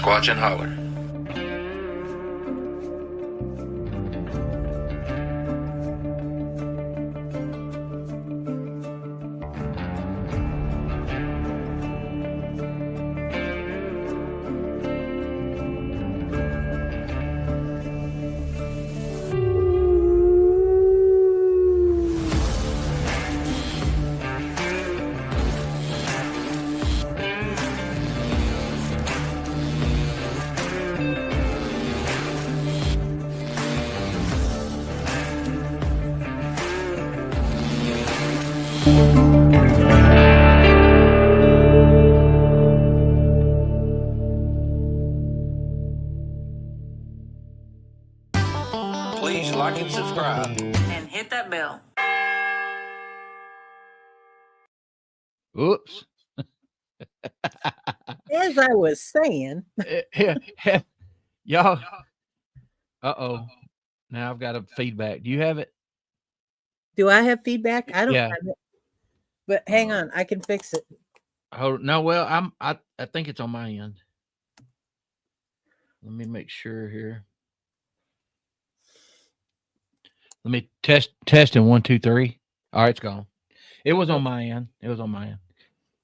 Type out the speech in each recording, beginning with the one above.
Squatch and Holler. Please like and subscribe. And hit that bell. Oops. As I was saying. Y'all. Uh-oh. Now I've got a feedback. Do you have it? Do I have feedback? I don't Yeah. have it. But hang on, I can fix it. Oh no, well, I think it's on my end. Let me make sure here. Let me test in 1, 2, 3. All right, it's gone. It was on my end.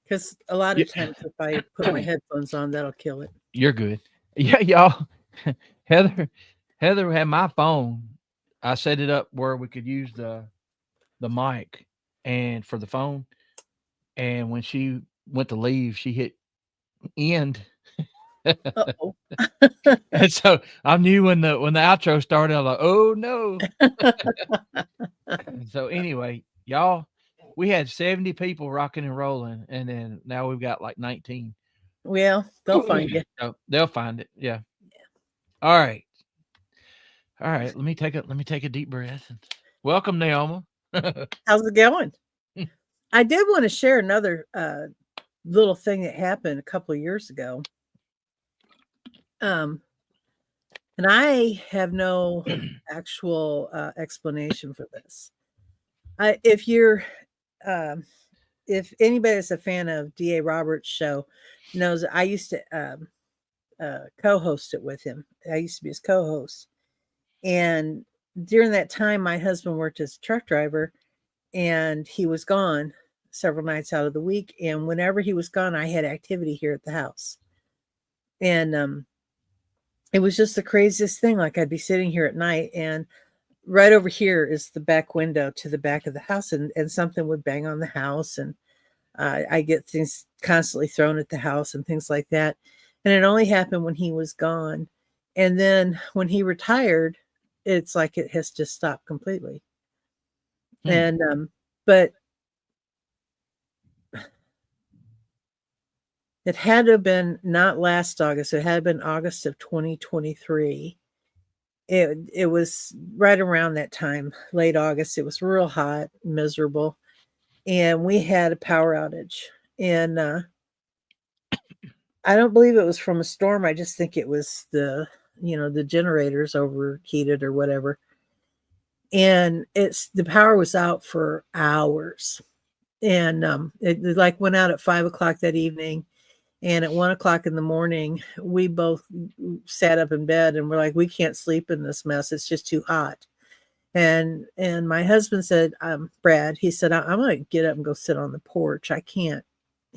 Because a lot of times if I put my headphones on, that'll kill it. You're good. Yeah, y'all. Heather had my phone. I set it up where we could use the mic and for the phone. And when she went to leave, she hit end. Uh-oh. And so I knew when the outro started, I was like, oh no. So anyway, y'all, we had 70 people rocking and rolling, and then now we've got like 19. Well, they'll find you. So they'll find it. Yeah. All right. Let me take a deep breath. Welcome, Neoma. How's it going? I did want to share another little thing that happened a couple of years ago. And I have no actual explanation for this. If anybody that's a fan of D.A. Roberts' show knows, I used to co-host it with him. I used to be his co-host. And during that time, my husband worked as a truck driver, and he was gone several nights out of the week. And whenever he was gone, I had activity here at the house. And it was just the craziest thing. Like, I'd be sitting here at night, and right over here is the back window to the back of the house, and something would bang on the house, and I get things constantly thrown at the house and things like that. And it only happened when he was gone. And then when he retired, it's like it has just stopped completely. And but it had to have been not last August. It had been August of 2023. It was right around that time, late August. It was real hot, miserable, and we had a power outage. And I don't believe it was from a storm. I just think it was the generators overheated or whatever. And the power was out for hours, and it like went out at 5 o'clock that evening. And at 1 o'clock in the morning, we both sat up in bed and we're like, we can't sleep in this mess. It's just too hot. And my husband said, Brad, he said, I'm going to get up and go sit on the porch. I can't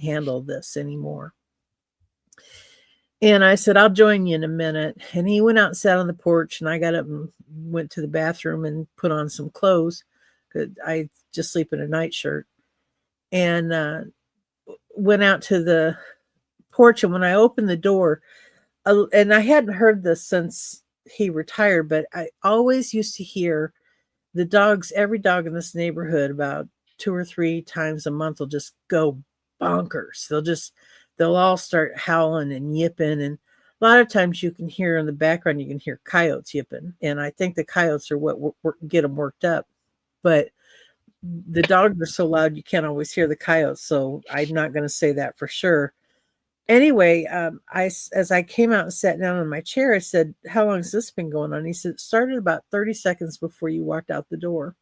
handle this anymore. And I said, I'll join you in a minute. And he went out and sat on the porch, and I got up and went to the bathroom and put on some clothes, because I just sleep in a nightshirt, and went out to the porch. And when I opened the door, and I hadn't heard this since he retired, but I always used to hear the dogs, every dog in this neighborhood, about 2 or 3 times a month, will just go bonkers. They'll all start howling and yipping. And a lot of times you can hear in the background, you can hear coyotes yipping. And I think the coyotes are what get them worked up. But the dogs are so loud, you can't always hear the coyotes. So I'm not going to say that for sure. Anyway, as I came out and sat down in my chair, I said, how long has this been going on? He said, it started about 30 seconds before you walked out the door.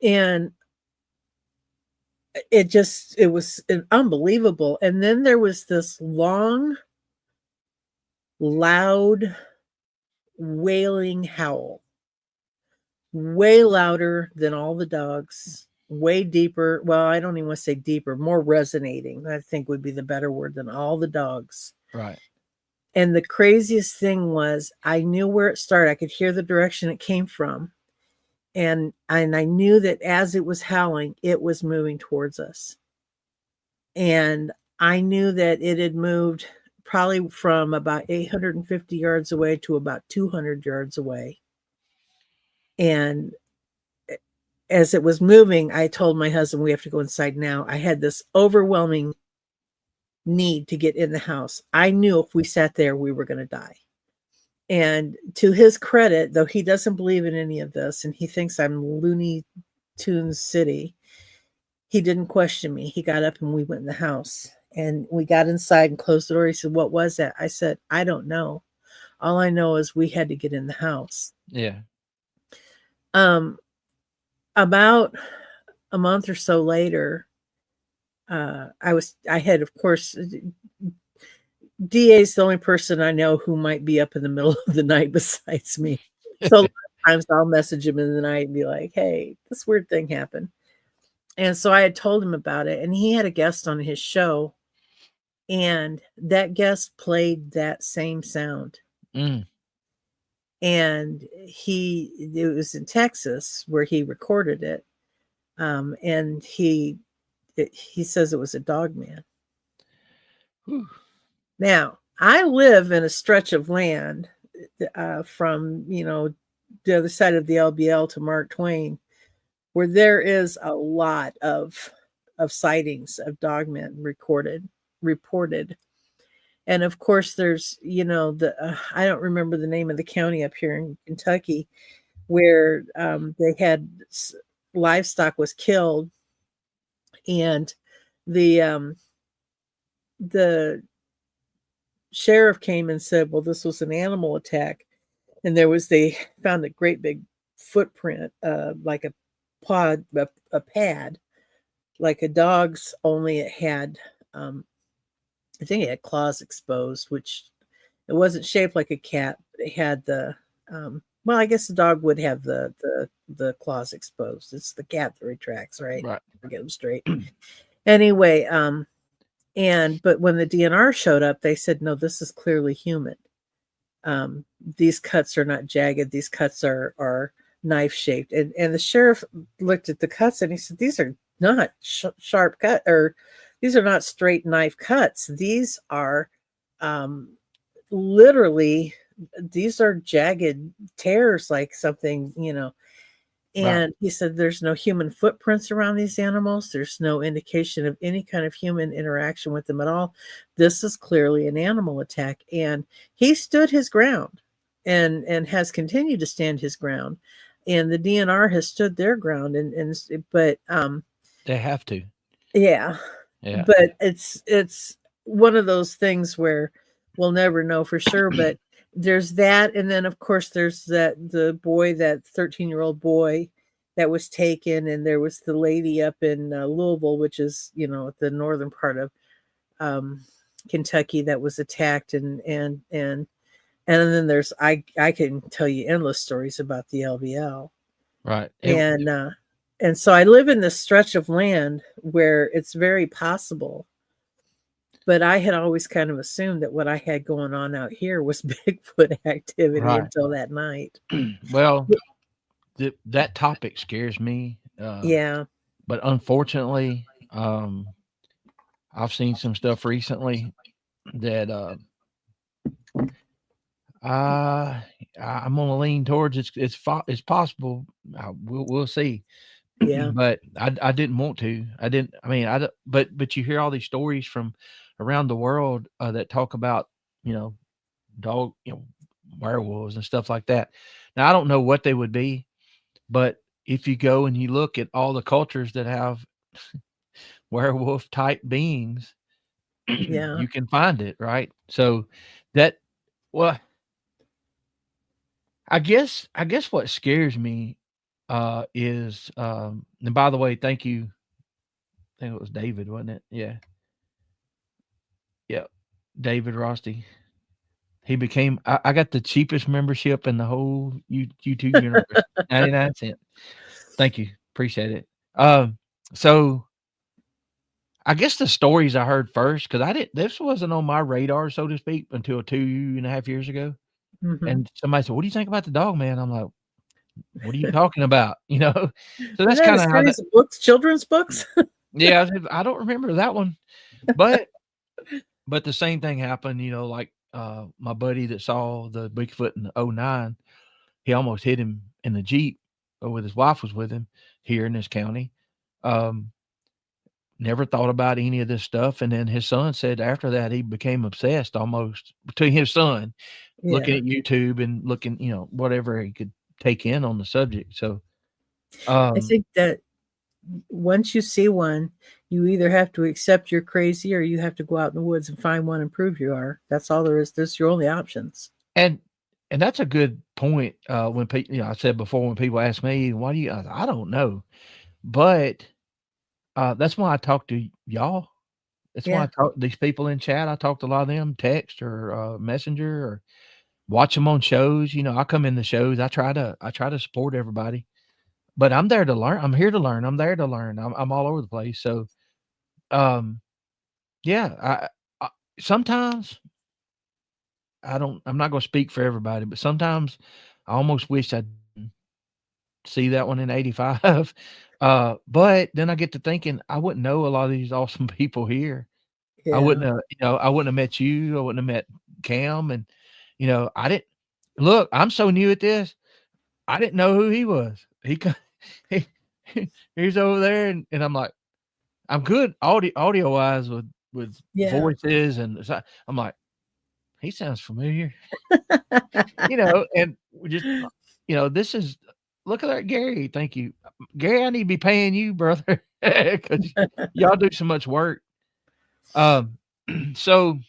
And it was unbelievable. And then there was this long loud, wailing howl, way louder than all the dogs, way deeper. Well, I don't even want to say deeper, more resonating, I think would be the better word, than all the dogs. Right. And the craziest thing was I knew where it started. I could hear the direction it came from. And I knew that as it was howling, it was moving towards us. And I knew that it had moved probably from about 850 yards away to about 200 yards away. And as it was moving, I told my husband, we have to go inside now. I had this overwhelming need to get in the house. I knew if we sat there, we were going to die. And to his credit, though he doesn't believe in any of this and he thinks I'm Looney Tunes City, he didn't question me. He got up and we went in the house. And we got inside and closed the door. He said, "What was that?" I said, "I don't know. All I know is we had to get in the house." Yeah. About a month or so later, I had, of course, DA's the only person I know who might be up in the middle of the night besides me. So a lot of times I'll message him in the night and be like, "Hey, this weird thing happened." And so I had told him about it, and he had a guest on his show, and that guest played that same sound. Mm. And it was in Texas where he recorded it. And he says it was a dog man. Whew. Now, I live in a stretch of land from, the other side of the LBL to Mark Twain, where there is a lot of sightings of dogmen reported. And of course, there's, I don't remember the name of the county up here in Kentucky where they had livestock was killed, and the sheriff came and said, "Well, this was an animal attack," and they found a great big footprint, like a pad, like a dog's, only it had, I think it had claws exposed, which it wasn't shaped like a cat. It had the, well, I guess the dog would have the claws exposed. It's the cat that retracts, right? Right. Get them straight. Anyway, but when the DNR showed up, they said, "No, this is clearly human. These cuts are not jagged. These cuts are knife shaped." And the sheriff looked at the cuts and he said, "These are not sharp cut, or these are not straight knife cuts. These are literally, these are jagged tears, like something, And he said, "There's no human footprints around these animals. There's no indication of any kind of human interaction with them at all. This is clearly an animal attack." And he stood his ground and has continued to stand his ground. And the DNR has stood their ground. But They have to. yeah. Yeah. But it's one of those things where we'll never know for sure. But there's that, and then of course there's that 13-year-old boy that was taken, and there was the lady up in Louisville, which is the northern part of Kentucky, that was attacked, and then there's I can tell you endless stories about the LVL. Right. And so I live in this stretch of land where it's very possible. But I had always kind of assumed that what I had going on out here was Bigfoot activity until that night. Well, that topic scares me. Yeah. But unfortunately, I've seen some stuff recently that I'm gonna lean towards it's possible. We'll see. Yeah. But I didn't want to. I didn't. I mean, but you hear all these stories from around the world that talk about dog werewolves and stuff like that. Now I don't know what they would be, but if you go and you look at all the cultures that have werewolf type beings, Yeah. you can find it, right? So that, well, I guess what scares me is and by the way, thank you. I think it was David, wasn't it? Yeah. Yeah. David Rosty. he became. I got the cheapest membership in the whole YouTube universe. 99 cents. Thank you, appreciate it. So I guess the stories I heard first, because I didn't. This wasn't on my radar, so to speak, until 2.5 years ago. Mhm. And somebody said, "What do you think about the dog man?" I'm like, "What are you talking about?" You know. So Was that's that a kind of how that. series of books, children's books? Yeah, I don't remember that one, but the same thing happened. You know, like my buddy that saw the Bigfoot in '09, he almost hit him in the Jeep with his wife was with him here in this county. Um, Never thought about any of this stuff, and then his son said after that he became obsessed almost to his son, looking Yeah. at YouTube and looking, whatever he could take in on the subject. So, I think that once you see one, you either have to accept you're crazy or you have to go out in the woods and find one and prove you are. That's all there is. That's your only options. and that's a good point. When people, I said before when people ask me, "Why do you?" I don't know, but that's why I talk to y'all. That's why I Yeah. talk these people in chat. I talk to a lot of them, text or messenger, or watch them on shows. I come in the shows. I try to support everybody, but I'm there to learn. I'm here to learn. I'm there to learn. I'm all over the place. So, um, yeah, I sometimes I'm not going to speak for everybody, but sometimes I almost wish I didn't see that one in '85. But then I get to thinking I wouldn't know a lot of these awesome people here. I Yeah. wouldn't have, I wouldn't have met you. I wouldn't have met Cam. And, I didn't look, I'm so new at this. I didn't know who he was. He, he's over there. And I'm like, I'm good audio wise with Yeah. voices. And I'm like, he sounds familiar, and we just, this is, look at that, Gary. Thank you, Gary. I need to be paying you, brother, because y'all do so much work. So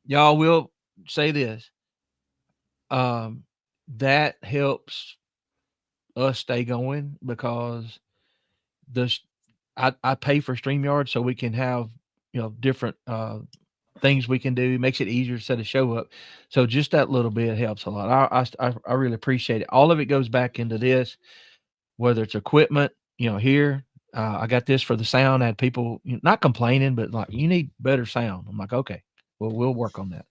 y'all will say this, that helps us stay going because I pay for StreamYard so we can have, different, things we can do, makes it easier to set a show up. So just that little bit helps a lot. I really appreciate it. All of it goes back into this, whether it's equipment, here, I got this for the sound. I had people not complaining, but like, you need better sound. I'm like, okay, well, we'll work on that.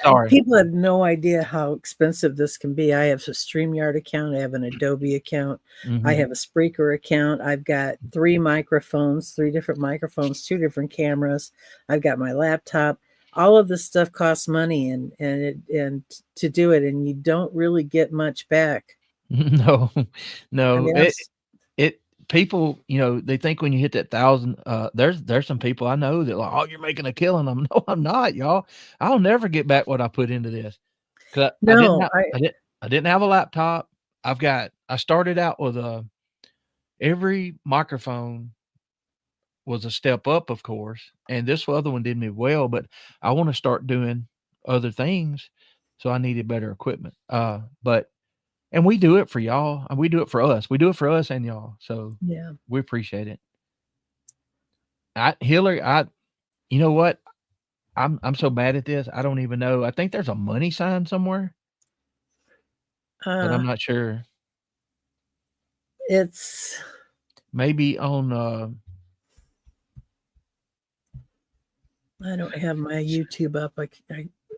Sorry. People have no idea how expensive this can be. I have a StreamYard account, I have an Adobe account, I Mhm. have a Spreaker account, I've got 3 microphones, 3 different microphones, 2 different cameras, I've got my laptop. All of this stuff costs money and to do it, and you don't really get much back. No, I no. mean, It people, they think when you hit that 1,000, there's some people I know that like, "Oh, you're making a killing." No, I'm not, y'all. I'll never get back what I put into this 'cause no, I didn't have a laptop. I started out with every microphone was a step up, of course, and this other one did me well, but I wanna start doing other things, so I needed better equipment. But and we do it for y'all, and we do it for us. We do it for us and y'all, so yeah. we appreciate it. Hillary, you know what? I'm so bad at this, I don't even know. I think there's a money sign somewhere, but Uh, I'm not sure. it's Maybe on, I don't have my YouTube up.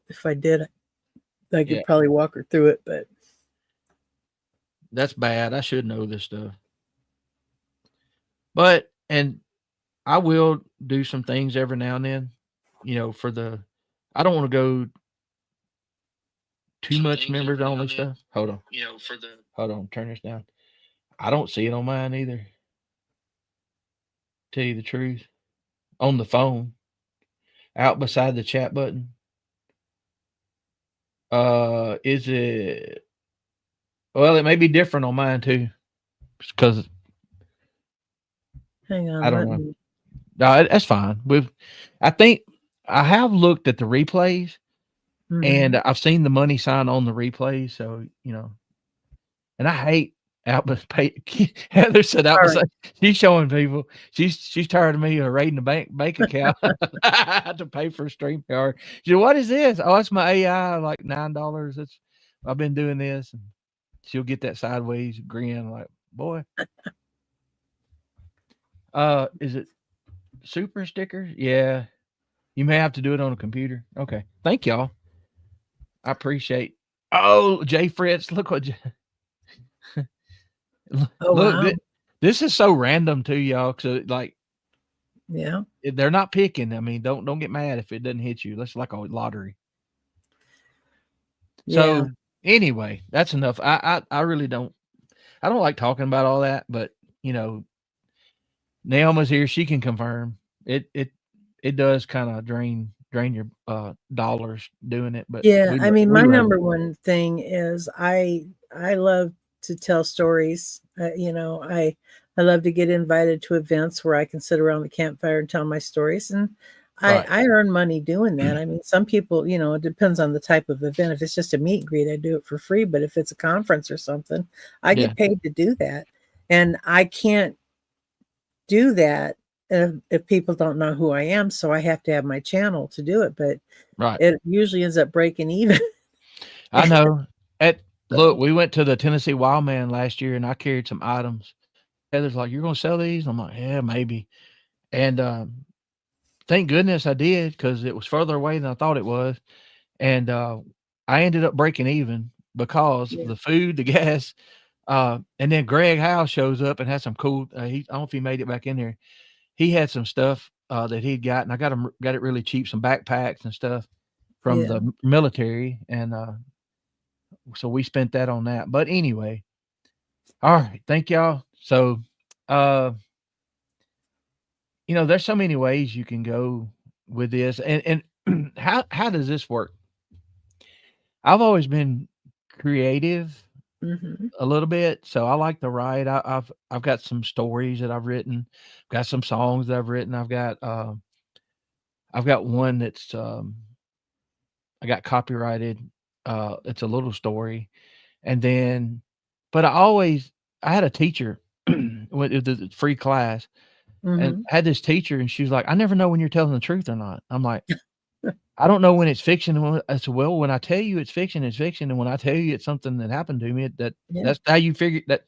If I did, I yeah, could probably walk her through it, but that's bad. I should know this stuff. But and I will do some things every now and then, for the I don't wanna go too much members only stuff. Hold on, turn this down. I don't see it on mine either, tell you the truth. On the phone, out beside the chat button. Is it well, it may be different on mine too, because hang I on, don't let know. me. No, that's fine. I think I have looked at the replays, Mhm. and I've seen the money sign on the replays, so, and I hate Albus pay. Heather said All Albus. right. She's showing people. She's tired of me raiding the bank account to pay for StreamYard. She said, "What is this? Oh, it's my AI. Like $9. It's I've been doing this." And she'll get that sideways grin, like, "Boy." Is it super stickers? Yeah, you may have to do it on a computer. Okay, thank y'all. I appreciate. Oh, Jay Fritz, look what. Oh, Look, wow. this is so random too, y'all. So like, Yeah. they're not picking. I mean, don't get mad if it doesn't hit you. That's like a lottery. Yeah. So anyway, that's enough. I really don't. I don't like talking about all that, but you know, Neoma's here. She can confirm it does kind of drain your dollars doing it. But Yeah. I mean, we my love it. number one thing is I love to tell stories. You know, I love to get invited to events where I can sit around the campfire and tell my stories, and Right. I earn money doing that. I mean, some people, you know, it depends on the type of event. If it's just a meet and greet, I do it for free. But if it's a conference or something, I Yeah. get paid to do that, and I can't do that if people don't know who I am. So I have to have my channel to do it. But Right. it usually ends up breaking even. I know. Look, So, we went to the Tennessee Wildman last year, and I carried some items. Heather's like, "You're gonna sell these?" I'm like, "Yeah, maybe." And thank goodness I did because it was further away than I thought it was, and I ended up breaking even because yeah, the food, the gas, and then Greg Howe shows up and has some cool. I don't know if he made it back in there. He had some stuff that he'd got, and I got it really cheap, some backpacks and stuff from yeah. the military, and so we spent that on that. But anyway, all right, thank y'all. So, uh, there's so many ways you can go with this, and how does this work? I've always been creative Hmm. a little bit, so I like to write. I've got some stories that I've written, got some songs that I've written. I've got one that's I got copyrighted. It's a little story, and then, but I had a teacher with the free class, and Hmm. I had this teacher, and she was like, "I never know when you're telling the truth or not." I'm like, "I don't know when it's fiction." And I said, "Well, when I tell you it's fiction, it's fiction, and when I tell you it's something that happened to me, Yeah. that's how you figure that."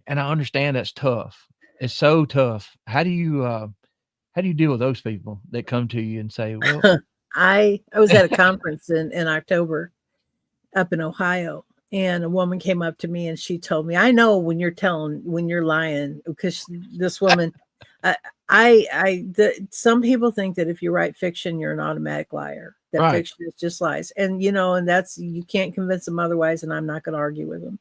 And I understand that's tough. It's so tough. How do you deal with those people that come to you and say, "Well," I was at a conference in October up in Ohio, and a woman came up to me and she told me, "I know when you're lying," because this woman, uh, some people think that if you write fiction, you're an automatic liar. That right, fiction is just lies, and and that's you can't convince them otherwise. And I'm not going to argue with them.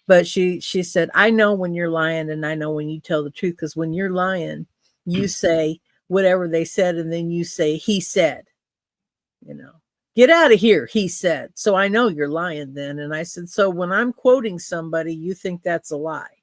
But she said, "I know when you're lying, and I know when you tell the truth, because when you're lying, you say whatever they said, and then you say he said." you know, Get out of here, he said. So I know you're lying then. And I said, so when I'm quoting somebody, you think that's a lie.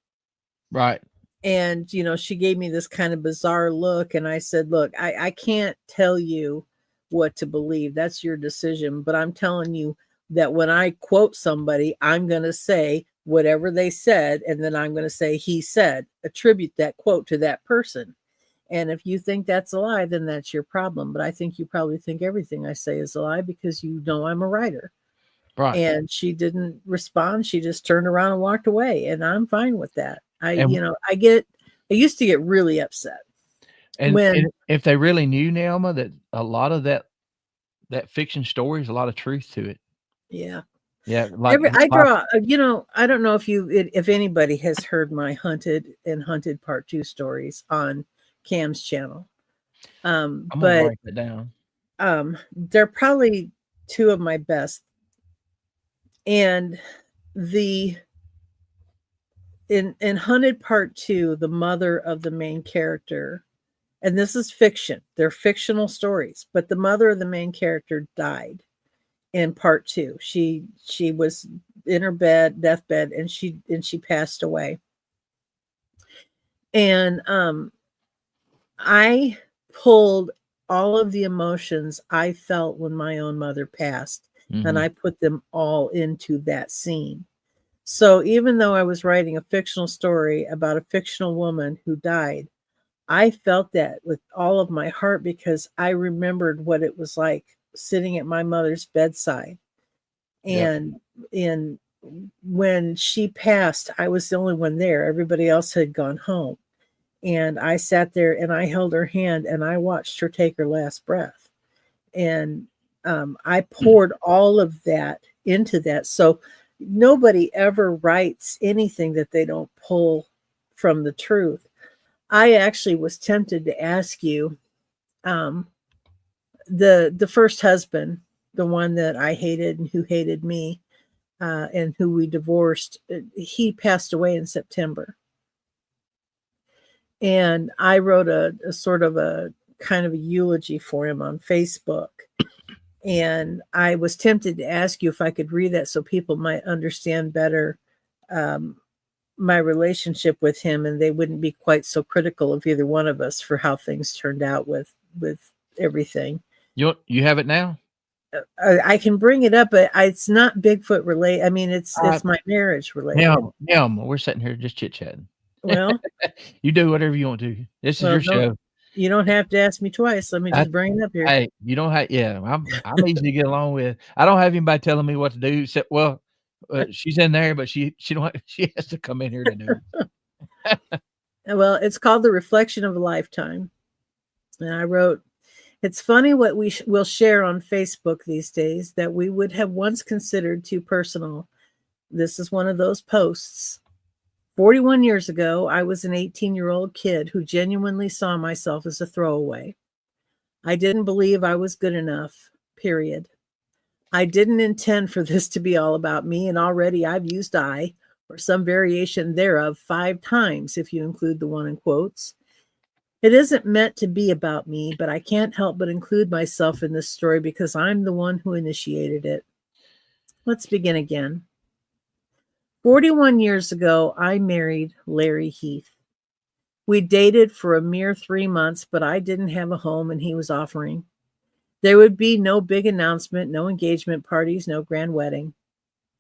right, And, she gave me this kind of bizarre look. And I said, look, I can't tell you what to believe. That's your decision. But I'm telling you that when I quote somebody, I'm going to say whatever they said. And then I'm going to say, he said, attribute that quote to that person. And if you think that's a lie, then that's your problem. But I think you probably think everything I say is a lie because you know I'm a writer. right. And she didn't respond. She just turned around and walked away. And I'm fine with that. And I used to get really upset and when, if they really knew, Naoma, that a lot of that fiction story is a lot of truth to it. yeah. Yeah, like I draw, I don't know if anybody has heard my Hunted Part 2 stories on Cam's channel. I'm gonna But write that down. they're probably two of my best. And the in Hunted Part 2, the mother of the main character, and this is fiction, they're fictional stories, but the mother of the main character died in Part 2. She was in her deathbed, and she passed away. And I pulled all of the emotions I felt when my own mother passed, and Mhm. I put them all into that scene. So even though I was writing a fictional story about a fictional woman who died, I felt that with all of my heart because I remembered what it was like sitting at my mother's bedside. Yep. And in when she passed, I was the only one there. Everybody else had gone home. And I sat there and I held her hand and I watched her take her last breath. And I poured all of that into that. So nobody ever writes anything that they don't pull from the truth. I actually was tempted to ask you, um, the first husband, the one that I hated and who hated me, and who we divorced. He passed away in September, and I wrote a sort of a kind of a eulogy for him on Facebook. And I was tempted to ask you if I could read that so people might understand better um, my relationship with him, and they wouldn't be quite so critical of either one of us for how things turned out with everything. You have it now? I can bring it up, but it's not Bigfoot related. I mean, it's my marriage related. Neoma, we're sitting here just chit chatting. Well, You do whatever you want to. This is well, your show. you don't have to ask me twice. Let me just bring it up here. Hey, you don't have. Yeah, I'm easy to get along with. I don't have anybody telling me what to do. Except, well, she's in there, but she don't. She has to come in here to do it. Well, it's called The Reflection of a Lifetime, and I wrote, "It's funny what we will share on Facebook these days that we would have once considered too personal. This is one of those posts. 41 years ago, I was an 18-year-old kid who genuinely saw myself as a throwaway. I didn't believe I was good enough, period. I didn't intend for this to be all about me, and already I've used I, or some variation thereof, 5 times, if you include the one in quotes. It isn't meant to be about me, but I can't help but include myself in this story because I'm the one who initiated it. Let's begin again. 41 years ago, I married Larry Heath. We dated for a mere 3 months, but I didn't have a home and he was offering. There would be no big announcement, no engagement parties, no grand wedding.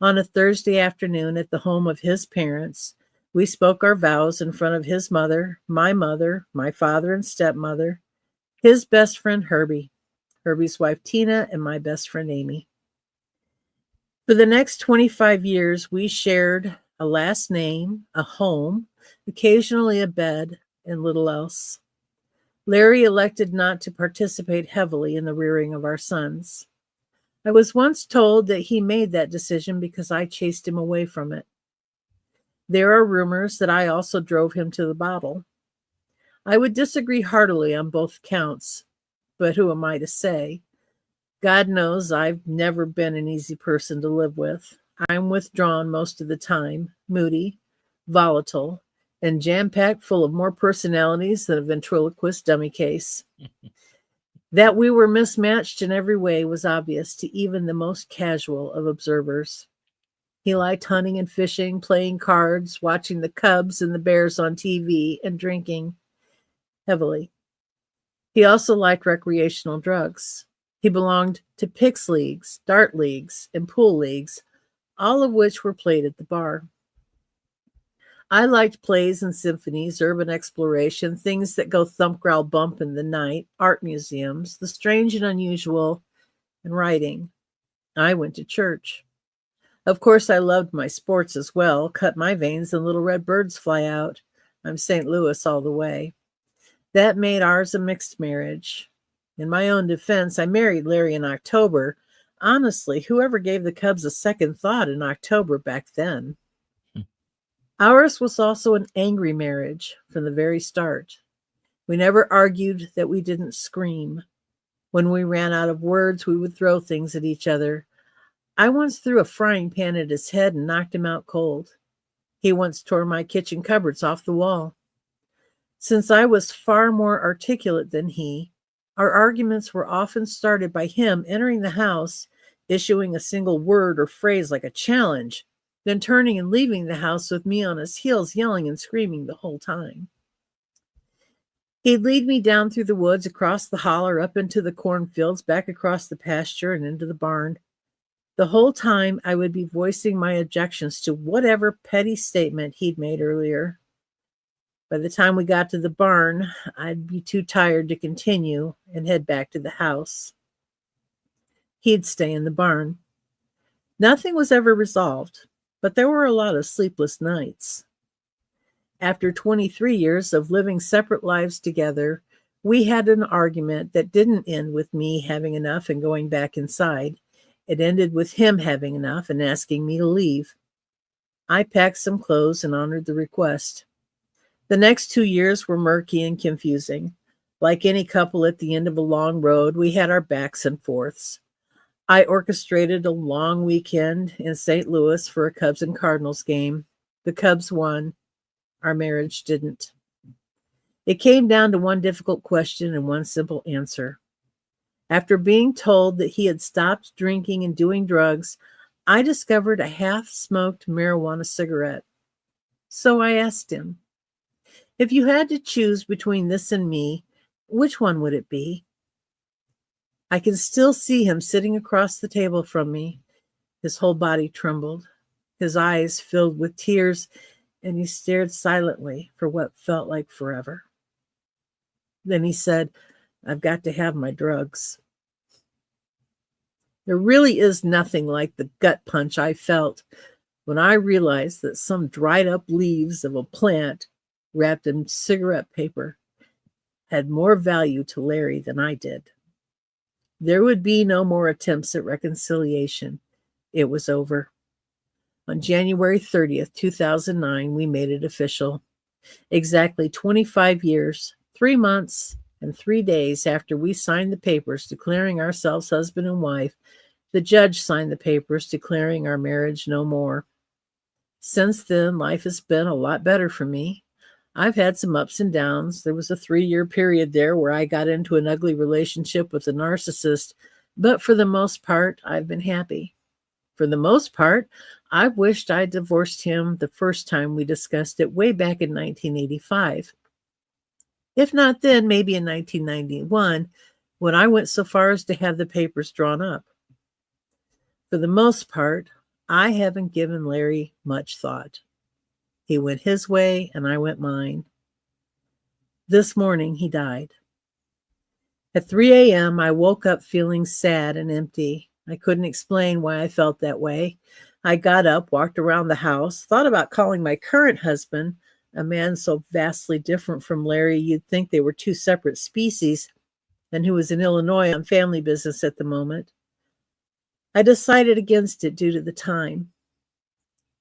On a Thursday afternoon at the home of his parents, we spoke our vows in front of his mother, my father and stepmother, his best friend Herbie, Herbie's wife Tina, and my best friend Amy. For the next 25 years, we shared a last name, a home, occasionally a bed, and little else. Larry elected not to participate heavily in the rearing of our sons. I was once told that he made that decision because I chased him away from it. There are rumors that I also drove him to the bottle. I would disagree heartily on both counts, but who am I to say? God knows I've never been an easy person to live with. I'm withdrawn most of the time, moody, volatile, and jam-packed full of more personalities than a ventriloquist dummy case. That we were mismatched in every way was obvious to even the most casual of observers. He liked hunting and fishing, playing cards, watching the Cubs and the Bears on TV, and drinking heavily. He also liked recreational drugs. He belonged to Pix leagues, dart leagues, and pool leagues, all of which were played at the bar. I liked plays and symphonies, urban exploration, things that go thump, growl, bump in the night, art museums, the strange and unusual, and writing. I went to church. Of course, I loved my sports as well, cut my veins and little red birds fly out. I'm St. Louis all the way. That made ours a mixed marriage. In my own defense, I married Larry in October. Honestly, whoever gave the Cubs a second thought in October back then? Ours was also an angry marriage from the very start. We never argued that we didn't scream. When we ran out of words, we would throw things at each other. I once threw a frying pan at his head and knocked him out cold. He once tore my kitchen cupboards off the wall. Since I was far more articulate than he, our arguments were often started by him entering the house, issuing a single word or phrase like a challenge, then turning and leaving the house with me on his heels, yelling and screaming the whole time. He'd lead me down through the woods, across the holler, up into the cornfields, back across the pasture, and into the barn. The whole time I would be voicing my objections to whatever petty statement he'd made earlier. By the time we got to the barn, I'd be too tired to continue and head back to the house. He'd stay in the barn. Nothing was ever resolved, but there were a lot of sleepless nights. After 23 years of living separate lives together, we had an argument that didn't end with me having enough and going back inside. It ended with him having enough and asking me to leave. I packed some clothes and honored the request. The next 2 years were murky and confusing. Like any couple at the end of a long road, we had our backs and forths. I orchestrated a long weekend in St. Louis for a Cubs and Cardinals game. The Cubs won. Our marriage didn't. It came down to one difficult question and one simple answer. After being told that he had stopped drinking and doing drugs, I discovered a half-smoked marijuana cigarette. So I asked him, if you had to choose between this and me, which one would it be? I can still see him sitting across the table from me. His whole body trembled. His eyes filled with tears, and he stared silently for what felt like forever. Then he said, I've got to have my drugs. There really is nothing like the gut punch I felt when I realized that some dried up leaves of a plant wrapped in cigarette paper had more value to Larry than I did. There would be no more attempts at reconciliation. It was over. On January 30th, 2009, we made it official. Exactly 25 years, 3 months, and 3 days after we signed the papers declaring ourselves husband and wife, the judge signed the papers declaring our marriage no more. Since then, life has been a lot better for me. I've had some ups and downs. There was a 3-year period there where I got into an ugly relationship with a narcissist, but for the most part, I've been happy. For the most part, I wished I divorced him the first time we discussed it way back in 1985. If not then, maybe in 1991, when I went so far as to have the papers drawn up. For the most part, I haven't given Larry much thought. He went his way and I went mine. This morning he died. At 3 a.m., I woke up feeling sad and empty. I couldn't explain why I felt that way. I got up, walked around the house, thought about calling my current husband, a man so vastly different from Larry you'd think they were two separate species, and who was in Illinois on family business at the moment. I decided against it due to the time.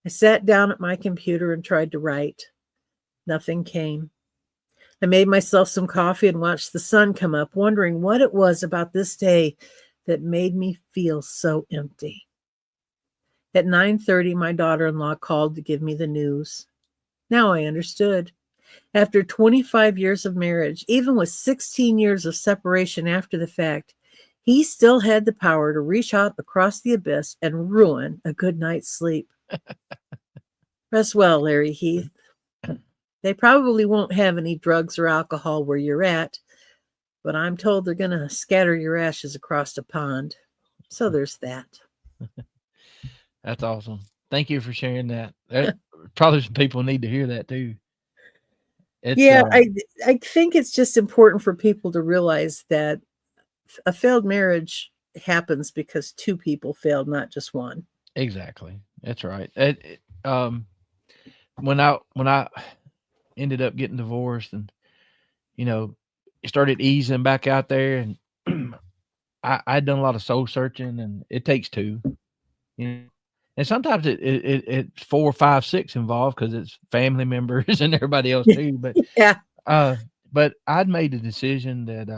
I sat down at my computer and tried to write. Nothing came. I made myself some coffee and watched the sun come up, wondering what it was about this day that made me feel so empty. At 9:30, my daughter-in-law called to give me the news. Now I understood. After 25 years of marriage, even with 16 years of separation after the fact, he still had the power to reach out across the abyss and ruin a good night's sleep. Rest well, Larry Heath. They probably won't have any drugs or alcohol where you're at, but I'm told they're going to scatter your ashes across the pond. So there's that. That's awesome. Thank you for sharing that. Probably some people need to hear that too. I think it's just important for people to realize that a failed marriage happens because two people failed, not just one. Exactly. That's right. When I ended up getting divorced and, started easing back out there, and I'd done a lot of soul searching, and it takes two, and sometimes it's 4, 5, 6 involved because it's family members and everybody else too. But yeah. But I'd made the decision that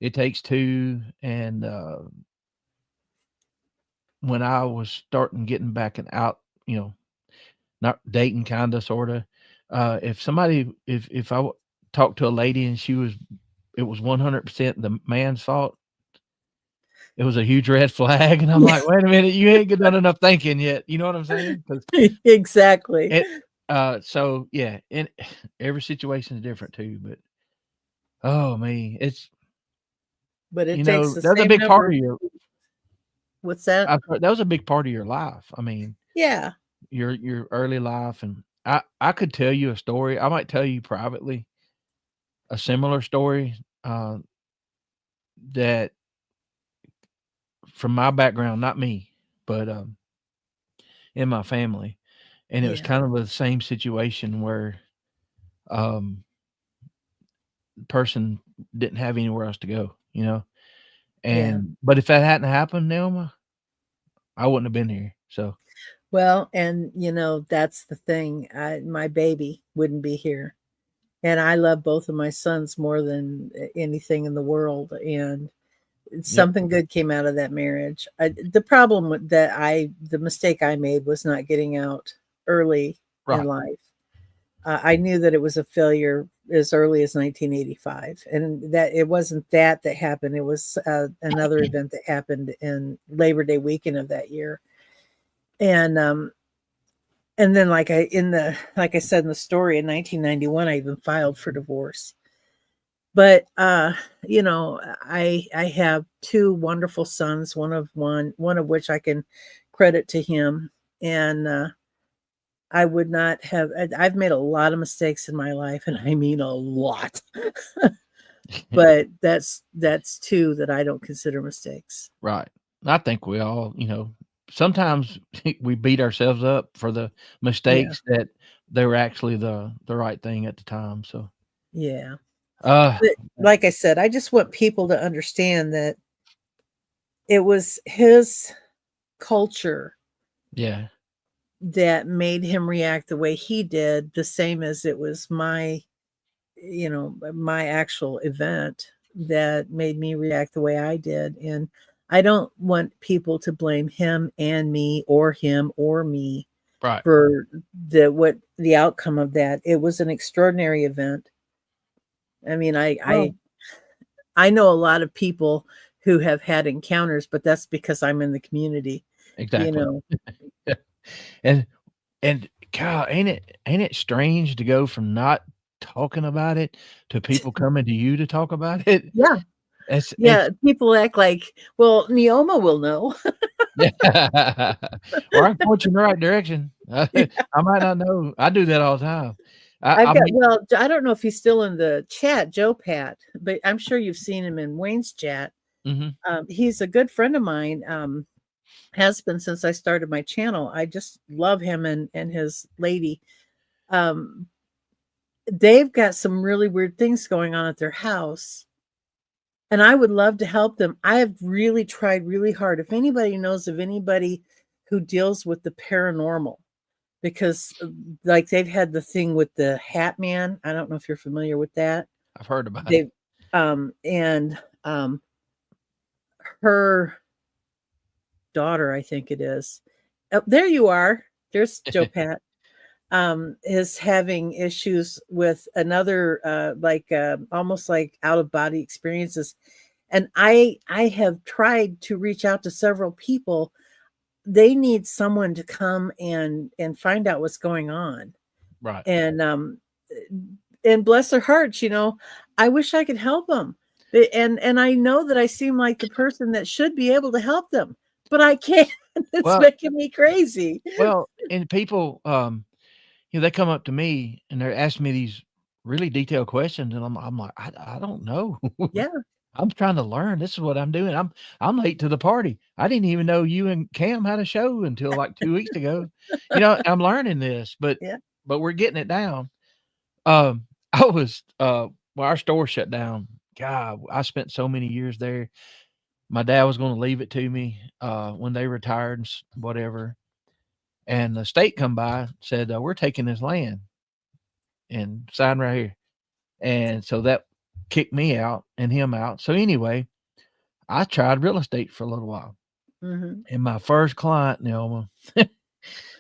it takes two, and when I was starting getting back and out, not dating, kind of, sort of. If I talked to a lady and it was 100% the man's fault, it was a huge red flag, and I'm like, wait a minute, you ain't done enough thinking yet. You know what I'm saying? Exactly. So yeah, and every situation is different too. But oh man, but it takes that's a big part of you. What's that? That was a big part of your life. I mean, Yeah. your early life, and I could tell you a story. I might tell you privately a similar story, that from my background, not me, but, in my family, and it was Yeah. kind of the same situation where, um, the person didn't have anywhere else to go, you know? Yeah. But if that hadn't happened, Nelma, I wouldn't have been here, so Well, and that's the thing. My baby wouldn't be here. And I love both of my sons more than anything in the world. And yep, something good came out of that marriage. The problem the mistake I made was not getting out early in right, life. I knew that it was a failure as early as 1985, and that it wasn't that happened. It was another event that happened in Labor Day weekend of that year, and then like I said in the story, in 1991, I even filed for divorce. But I have two wonderful sons, one of which I can credit to him, and I would not have. I've made a lot of mistakes in my life, and I mean a lot. But that's two that I don't consider mistakes. right. I think we all, sometimes we beat ourselves up for the Yeah, mistakes that they were actually the right thing at the time, so, yeah. uh, But like I said, I just want people to understand that it was his culture yeah, that made him react the way he did, the same as it was my actual event that made me react the way I did. And I don't want people to blame him and me or him or me right. for the outcome of that. It was an extraordinary event. I mean, Well, I know a lot of people who have had encounters, but that's because I'm in the community, you exactly. know. And and God, ain't it strange to go from not talking about it to people coming to you to talk about it? Yeah. It's Yeah, people act like, well, Neoma will know. yeah. Or I can point you in the right direction. I might not know. I do that all the time. I've I got mean well, I don't know if he's still in the chat, Joe Pat, but I'm sure you've seen him in Wayne's chat. mhm, He's a good friend of mine, has been since I started my channel. I just love him and his lady. Um, they've got some really weird things going on at their house, and I would love to help them. I have really tried really hard. If anybody knows of anybody who deals with the paranormal, because like they've had the thing with the Hat Man. I don't know if you're familiar with that. I've heard about it. They and her daughter, I think it is. Oh, there you are. There's Joe Pat. Is having issues with another almost like out of body experiences. And I have tried to reach out to several people. They need someone to come and find out what's going on. Right. And bless their hearts, I wish I could help them. And I know that I seem like the person that should be able to help them, but I can't. It's Well making me crazy. and people, they come up to me and they're asking me these really detailed questions, and I'm like, I don't know. Yeah, I'm trying to learn. This is what I'm doing. I'm late to the party. I didn't even know you and Cam had a show until like 2 weeks ago. I'm learning this, but yeah. we're getting it down. I was well, our store shut down. God, I spent so many years there. My dad was going to leave it to me when they retired and whatever. And the state come by said, "We're taking this land and sign right here." And so that kicked me out and him out. So anyway, I tried real estate for a little while. Mhm. And my first client, Neoma,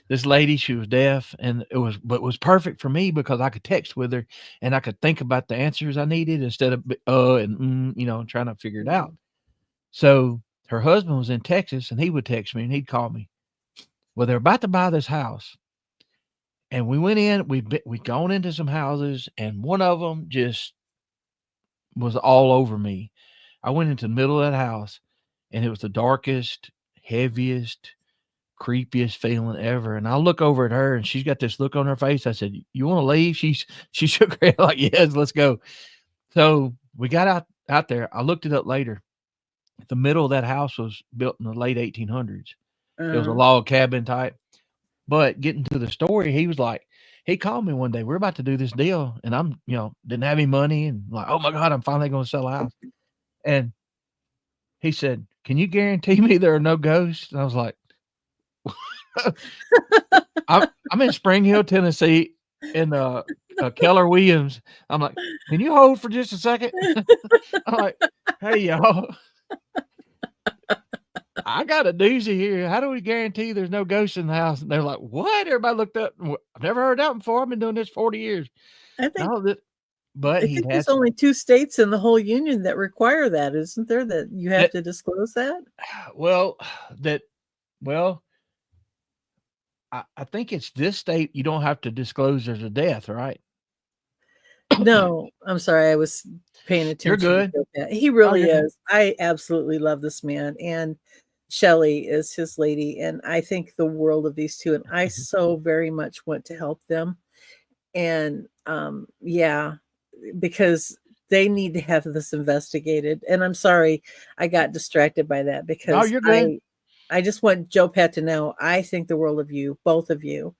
this lady, she was deaf, and it was perfect for me because I could text with her and I could think about the answers I needed instead of and trying to figure it out. Mhm. So her husband was in Texas, and he would text me and he'd call me. Well, they're about to buy this house, and we went in. We'd gone into some houses, and one of them just was all over me. I went into the middle of that house, and it was the darkest, heaviest, creepiest feeling ever. And I look over at her and she's got this look on her face. I said, "You want to leave?" She shook her head like, "Yes, let's go." So we got out there. I looked it up later. The middle of that house was built in the late 1800s. It was a Uh, log cabin type. But getting to the story, he was like, he called me one day. We're about to do this deal, and I'm, didn't have any money, and like, oh my god, I'm finally going to sell a house. And he said, "Can you guarantee me there are no ghosts?" And I was like, I'm in Spring Hill, Tennessee, in Keller Williams. I'm like, "Can you hold for just a second?" I'm like, "Hey y'all, I got a doozy here. How do we guarantee there's no ghosts in the house?" And they're like, "What?" Everybody looked up. I've never heard that before. I've been doing this 40 years. I think No, but I he think has there's only 2 states in the whole union that require that, isn't there? That you have that. to disclose that? Well, that well, I think it's this state. You don't have to disclose there's a death, right? No, I'm sorry. I was paying You're attention to good. Joe Pat. He Oh, really you're good. is. I absolutely love this man, and Shelley is his lady, and I think the world of these 2, and I so very much want to help them. And, yeah, because they need to have this investigated, and I'm sorry I got distracted by that Oh, because you're good. I just want Joe Pat to know I think the world of you, both of you,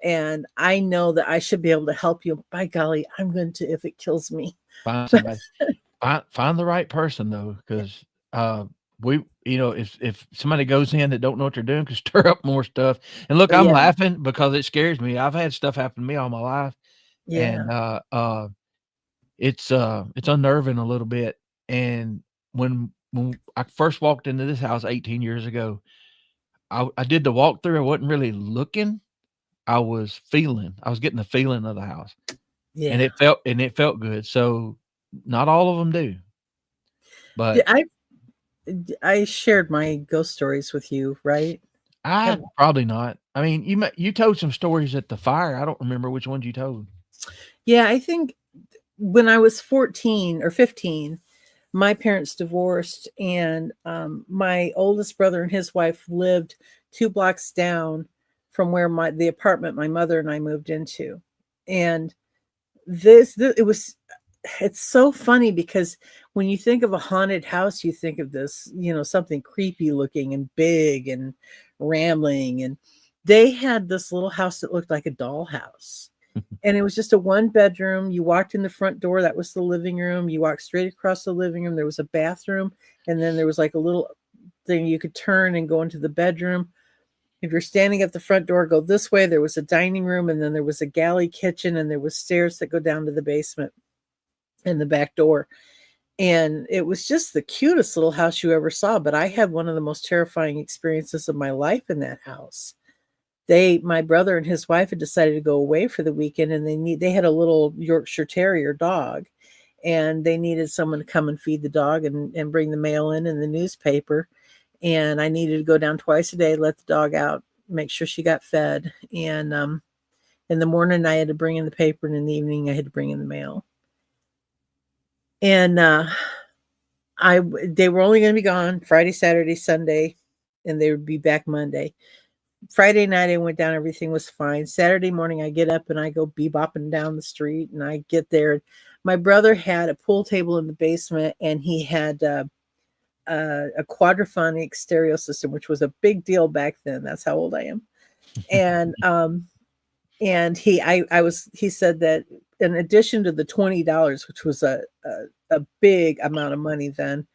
and I know that I should be able to help you. By golly, I'm going to if it kills me. Find But somebody. Find the right person though, because if somebody goes in that don't know what they're doing, could stir up more stuff. And look, I'm yeah, laughing because it scares me. I've had stuff happen to me all my life, yeah, and it's unnerving a little bit. And when I first walked into this house 18 years ago, I did the walkthrough. I wasn't really looking. I was feeling. I was getting the feeling of the house, and yeah. it felt good. So not all of them do, Yeah, but I shared my ghost stories with you, right? I Have probably not. I mean, you told some stories at the fire. I don't remember which ones you told. Yeah, I think when I was 14 or 15, my parents divorced, and my oldest brother and his wife lived 2 blocks down from where the apartment my mother and I moved into. And it was it's so funny because when you think of a haunted house, you think of this, something creepy looking and big and rambling. And they had this little house that looked like a dollhouse. And it was just a 1 bedroom. You walked in the front door, that was the living room. You walked straight across the living room. There was a bathroom, and then there was like a little thing you could turn and go into the bedroom. If you're standing at the front door, go this way. There was a dining room, and then there was a galley kitchen, and there was stairs that go down to the basement and the back door. And it was just the cutest little house you ever saw. But I had one of the most terrifying experiences of my life in that house. My brother and his wife had decided to go away for the weekend, and they had a little Yorkshire Terrier dog, and they needed someone to come and feed the dog and bring the mail in and the newspaper. And I needed to go down twice a day, let the dog out, make sure she got fed. And in the morning I had to bring in the paper, and in the evening I had to bring in the mail. And they were only going to be gone Friday, Saturday, Sunday, and they would be back Monday. Friday night I went down, everything was fine. Saturday morning I get up and I go bebopping down the street, and I get there. My brother had a pool table in the basement, and he had a quadraphonic stereo system, which was a big deal back then. That's how old I am. And he said that in addition to the $20, which was a big amount of money then,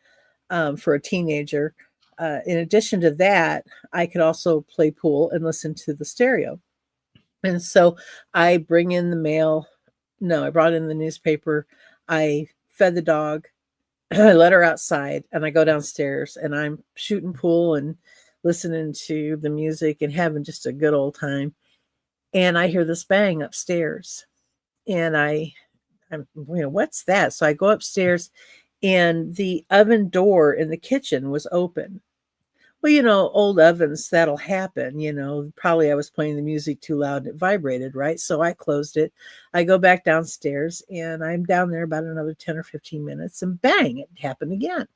for a teenager, in addition to that, I could also play pool and listen to the stereo. And so I bring in the mail. No, I brought in the newspaper. I fed the dog. I let her outside, and I go downstairs, and I'm shooting pool and listening to the music and having just a good old time. And I hear this bang upstairs, and I'm, what's that? So I go upstairs, and the oven door in the kitchen was open. Well, old ovens, that'll happen. Probably I was playing the music too loud and it vibrated, right? So I closed it. I go back downstairs, and I'm down there about another 10 or 15 minutes, and bang, it happened again.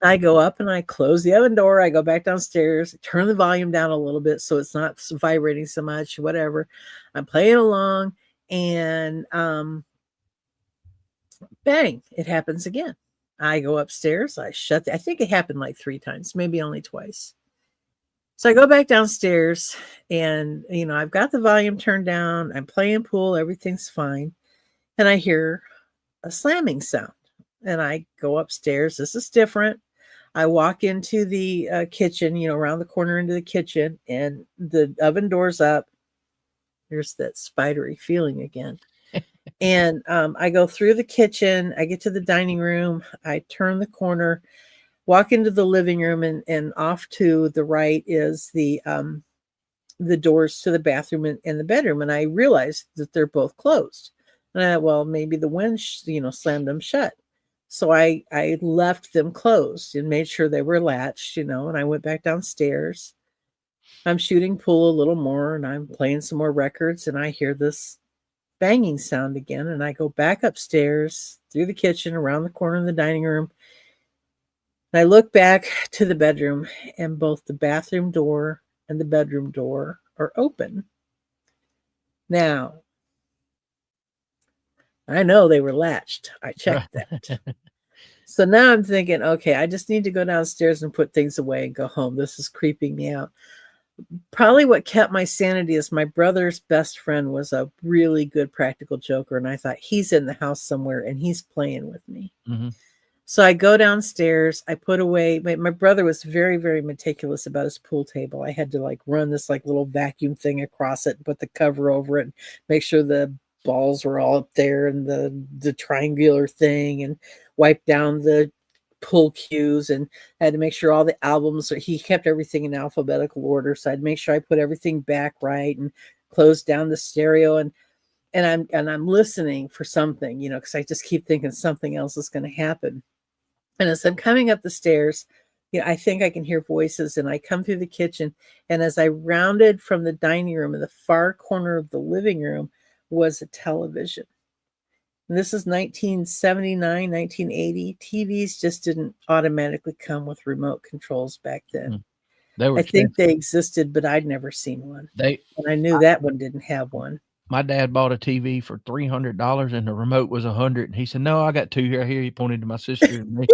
I go up and I close the oven door. I go back downstairs, turn the volume down a little bit so it's not vibrating so much, whatever. I'm playing along and bang, it happens again. I go upstairs. I think it happened like 3 times, maybe only twice. So I go back downstairs and, I've got the volume turned down. I'm playing pool. Everything's fine. And I hear a slamming sound and I go upstairs. This is different. I walk into the kitchen, around the corner into the kitchen, and the oven door's up. There's that spidery feeling again. And I go through the kitchen. I get to the dining room. I turn the corner, walk into the living room, and off to the right is the doors to the bathroom and the bedroom. And I realized that they're both closed. And I thought, well, maybe the wind, slammed them shut. So I left them closed and made sure they were latched, and I went back downstairs. I'm shooting pool a little more and I'm playing some more records, and I hear this banging sound again. And I go back upstairs through the kitchen, around the corner of the dining room. And I look back to the bedroom, and both the bathroom door and the bedroom door are open. Now, I know they were latched. I checked that. So now I'm thinking, okay, I just need to go downstairs and put things away and go home. This is creeping me out. Probably what kept my sanity is my brother's best friend was a really good practical joker. And I thought, he's in the house somewhere and he's playing with me. Mm-hmm. So I go downstairs, I put away, my brother was very, very meticulous about his pool table. I had to run this little vacuum thing across it and put the cover over it and make sure the balls were all up there and the triangular thing, and wipe down the pool cues, and had to make sure all the albums, he kept everything in alphabetical order. So I'd make sure I put everything back right and close down the stereo, and I'm listening for something, because I just keep thinking something else is going to happen. And as I'm coming up the stairs, I think I can hear voices, and I come through the kitchen. And as I rounded from the dining room, in the far corner of the living room was a television. And this is 1979, 1980. TVs just didn't automatically come with remote controls back then. I think they existed, but I'd never seen one. And I knew that one didn't have one. My dad bought a TV for $300 and the remote was $100. And he said, "No, I got 2 right here." He pointed to my sister and me.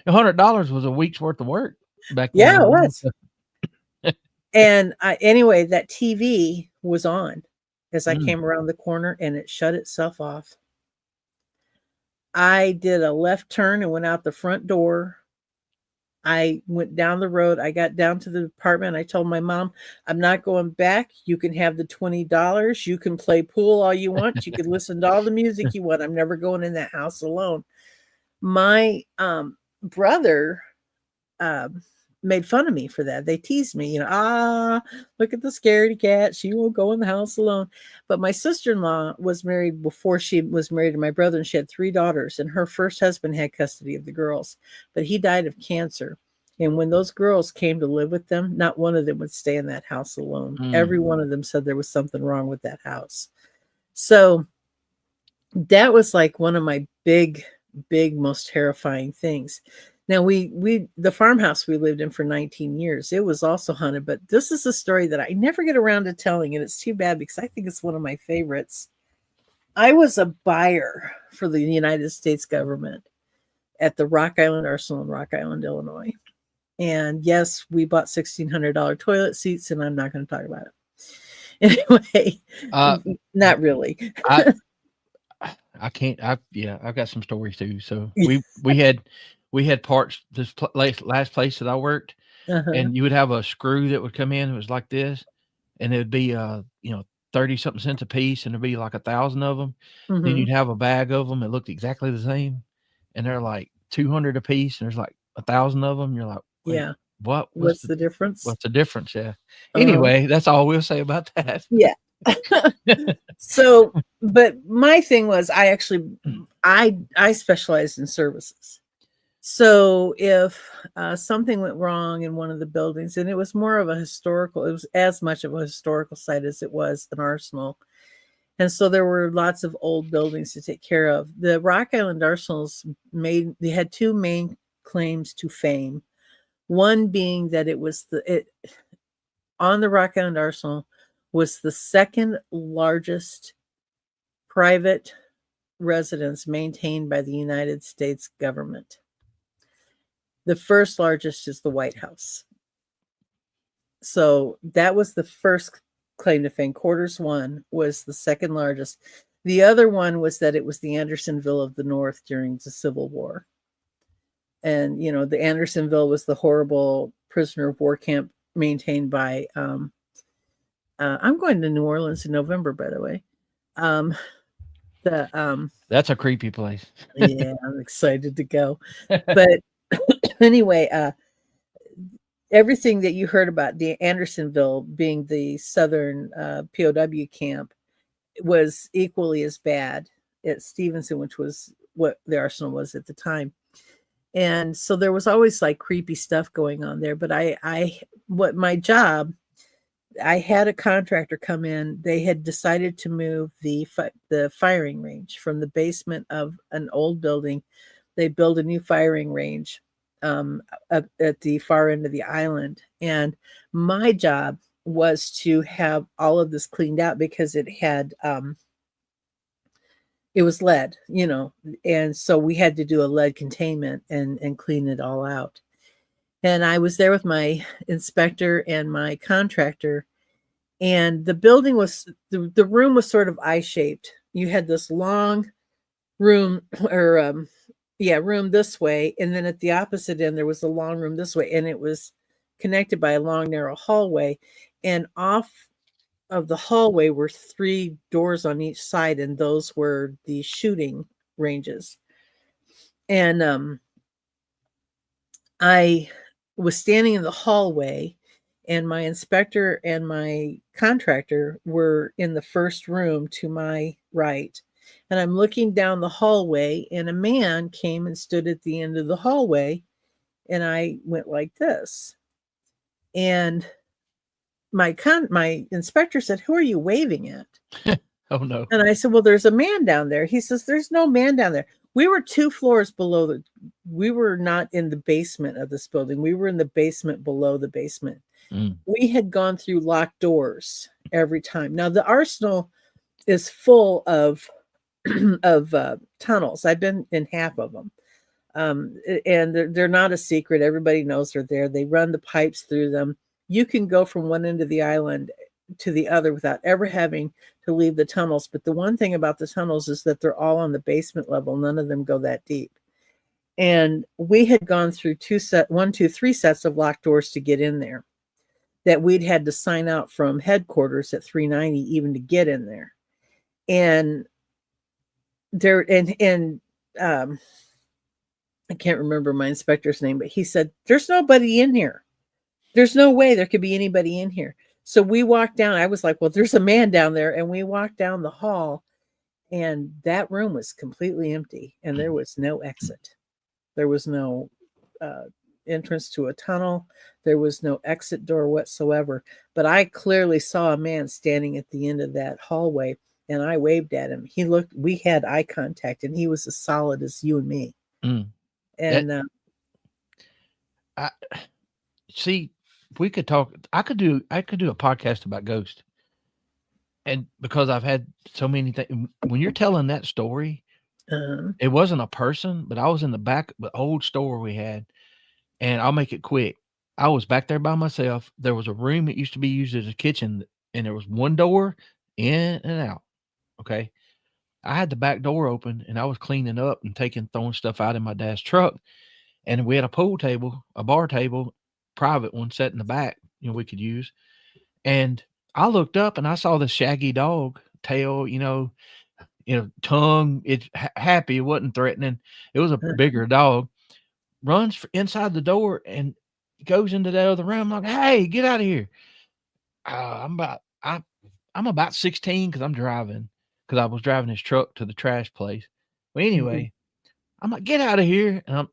$100 was a week's worth of work back then. Yeah, it was. And anyway, that TV was on as I came around the corner, and it shut itself off. I did a left turn and went out the front door. I went down the road. I got down to the apartment. I told my mom, I'm not going back. You can have the $20. You can play pool all you want. You can listen to all the music you want. I'm never going in that house alone. My brother made fun of me for that. They teased me, look at the scaredy cat. She won't go in the house alone. But my sister-in-law was married before she was married to my brother, and she had 3 daughters, and her first husband had custody of the girls, but he died of cancer. And when those girls came to live with them, not one of them would stay in that house alone. Every one of them said there was something wrong with that house. So that was one of my big, most terrifying things. Now, the farmhouse we lived in for 19 years, it was also haunted, but this is a story that I never get around to telling, and it's too bad because I think it's one of my favorites. I was a buyer for the United States government at the Rock Island Arsenal in Rock Island, Illinois. And yes, we bought $1,600 toilet seats, and I'm not going to talk about it. Anyway, not really. I can't. I've got some stories too. So we had parts. This last place that I worked, and you would have a screw that would come in. It was like this, and it would be 30 something cents a piece, and there'd be 1,000 of them. Then you'd have a bag of them that looked exactly the same, and they're like 200 a piece, and there's 1,000 of them. You're like, yeah, what's the difference? What's the difference? Yeah. Anyway, that's all we'll say about that. Yeah. So, but my thing was, I specialized in services. So if something went wrong in one of the buildings, and it was more of it was as much of a historical site as it was an arsenal. And so there were lots of old buildings to take care of. The Rock Island Arsenals they had two main claims to fame. One being that it was on the Rock Island Arsenal was the second largest private residence maintained by the United States government. The first largest is the White House. So that was the first claim to fame. Quarters One was the second largest. The other one was that it was the Andersonville of the North during the Civil War. And, the Andersonville was the horrible prisoner of war camp maintained by, I'm going to New Orleans in November, by the way. That's a creepy place. Yeah, I'm excited to go. But anyway, everything that you heard about the Andersonville being the southern POW camp was equally as bad at Stevenson, which was what the arsenal was at the time. And so there was always like creepy stuff going on there. But my job, I had a contractor come in. They had decided to move the firing range from the basement of an old building. They built a new firing range at the far end of the island. And my job was to have all of this cleaned out because it had, it was lead, and so we had to do a lead containment and clean it all out. And I was there with my inspector and my contractor, and the building was, the room was sort of I-shaped. You had this long room room this way. And then at the opposite end, there was a long room this way, and it was connected by a long, narrow hallway. And off of the hallway were 3 doors on each side, and those were the shooting ranges. And I was standing in the hallway, and my inspector and my contractor were in the first room to my right. And I'm looking down the hallway, and a man came and stood at the end of the hallway, and I went like this. And my inspector said, "Who are you waving at?" Oh no. And I said, "Well, there's a man down there." He says, "There's no man down there." We were 2 floors below we were not in the basement of this building. We were in the basement below the basement. We had gone through locked doors every time. Now the arsenal is full of tunnels. I've been in half of them. And they're not a secret. Everybody knows they're there. They run the pipes through them. You can go from one end of the island to the other without ever having to leave the tunnels. But the one thing about the tunnels is that they're all on the basement level. None of them go that deep. And we had gone through 3 sets of locked doors to get in there, that we'd had to sign out from headquarters at 390 even to get in there. And I can't remember my inspector's name, but he said, "There's nobody in here. There's no way there could be anybody in here." So we walked down. I was like, "Well, there's a man down there." And we walked down the hall, and that room was completely empty, and there was no exit. There was no entrance to a tunnel. There was no exit door whatsoever. But I clearly saw a man standing at the end of that hallway, and I waved at him. He looked, we had eye contact, and he was as solid as you and me. And see, we could talk. I could do a podcast about ghosts, and because I've had so many things. When you're telling that story, it wasn't a person, but I was in the back of the old store we had, and I'll make it quick. I was back there by myself. There was a room that used to be used as a kitchen, and there was one door in and out. Okay. I had the back door open, and I was cleaning up and throwing stuff out in my dad's truck. And we had a pool table, a bar table, private one set in the back, we could use. And I looked up and I saw this shaggy dog, tail, tongue. It's happy. It wasn't threatening. It was a bigger dog. Runs inside the door and goes into that other room. I'm like, "Hey, get out of here!" I'm about 16 because I'm driving. Because I was driving his truck to the trash place. But anyway, I'm like, "Get out of here!" And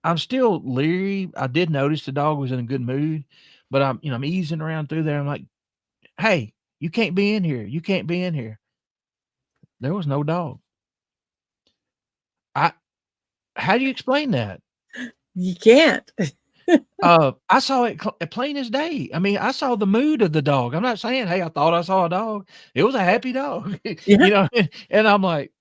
I'm still leery. I did notice the dog was in a good mood, but I'm easing around through there. I'm like, "Hey, you can't be in here. You can't be in here." There was no dog. How do you explain that? You can't. I saw it plain as day. I mean, I saw the mood of the dog. I'm not saying, hey, I thought I saw a dog. It was a happy dog, Yeah. And I'm like,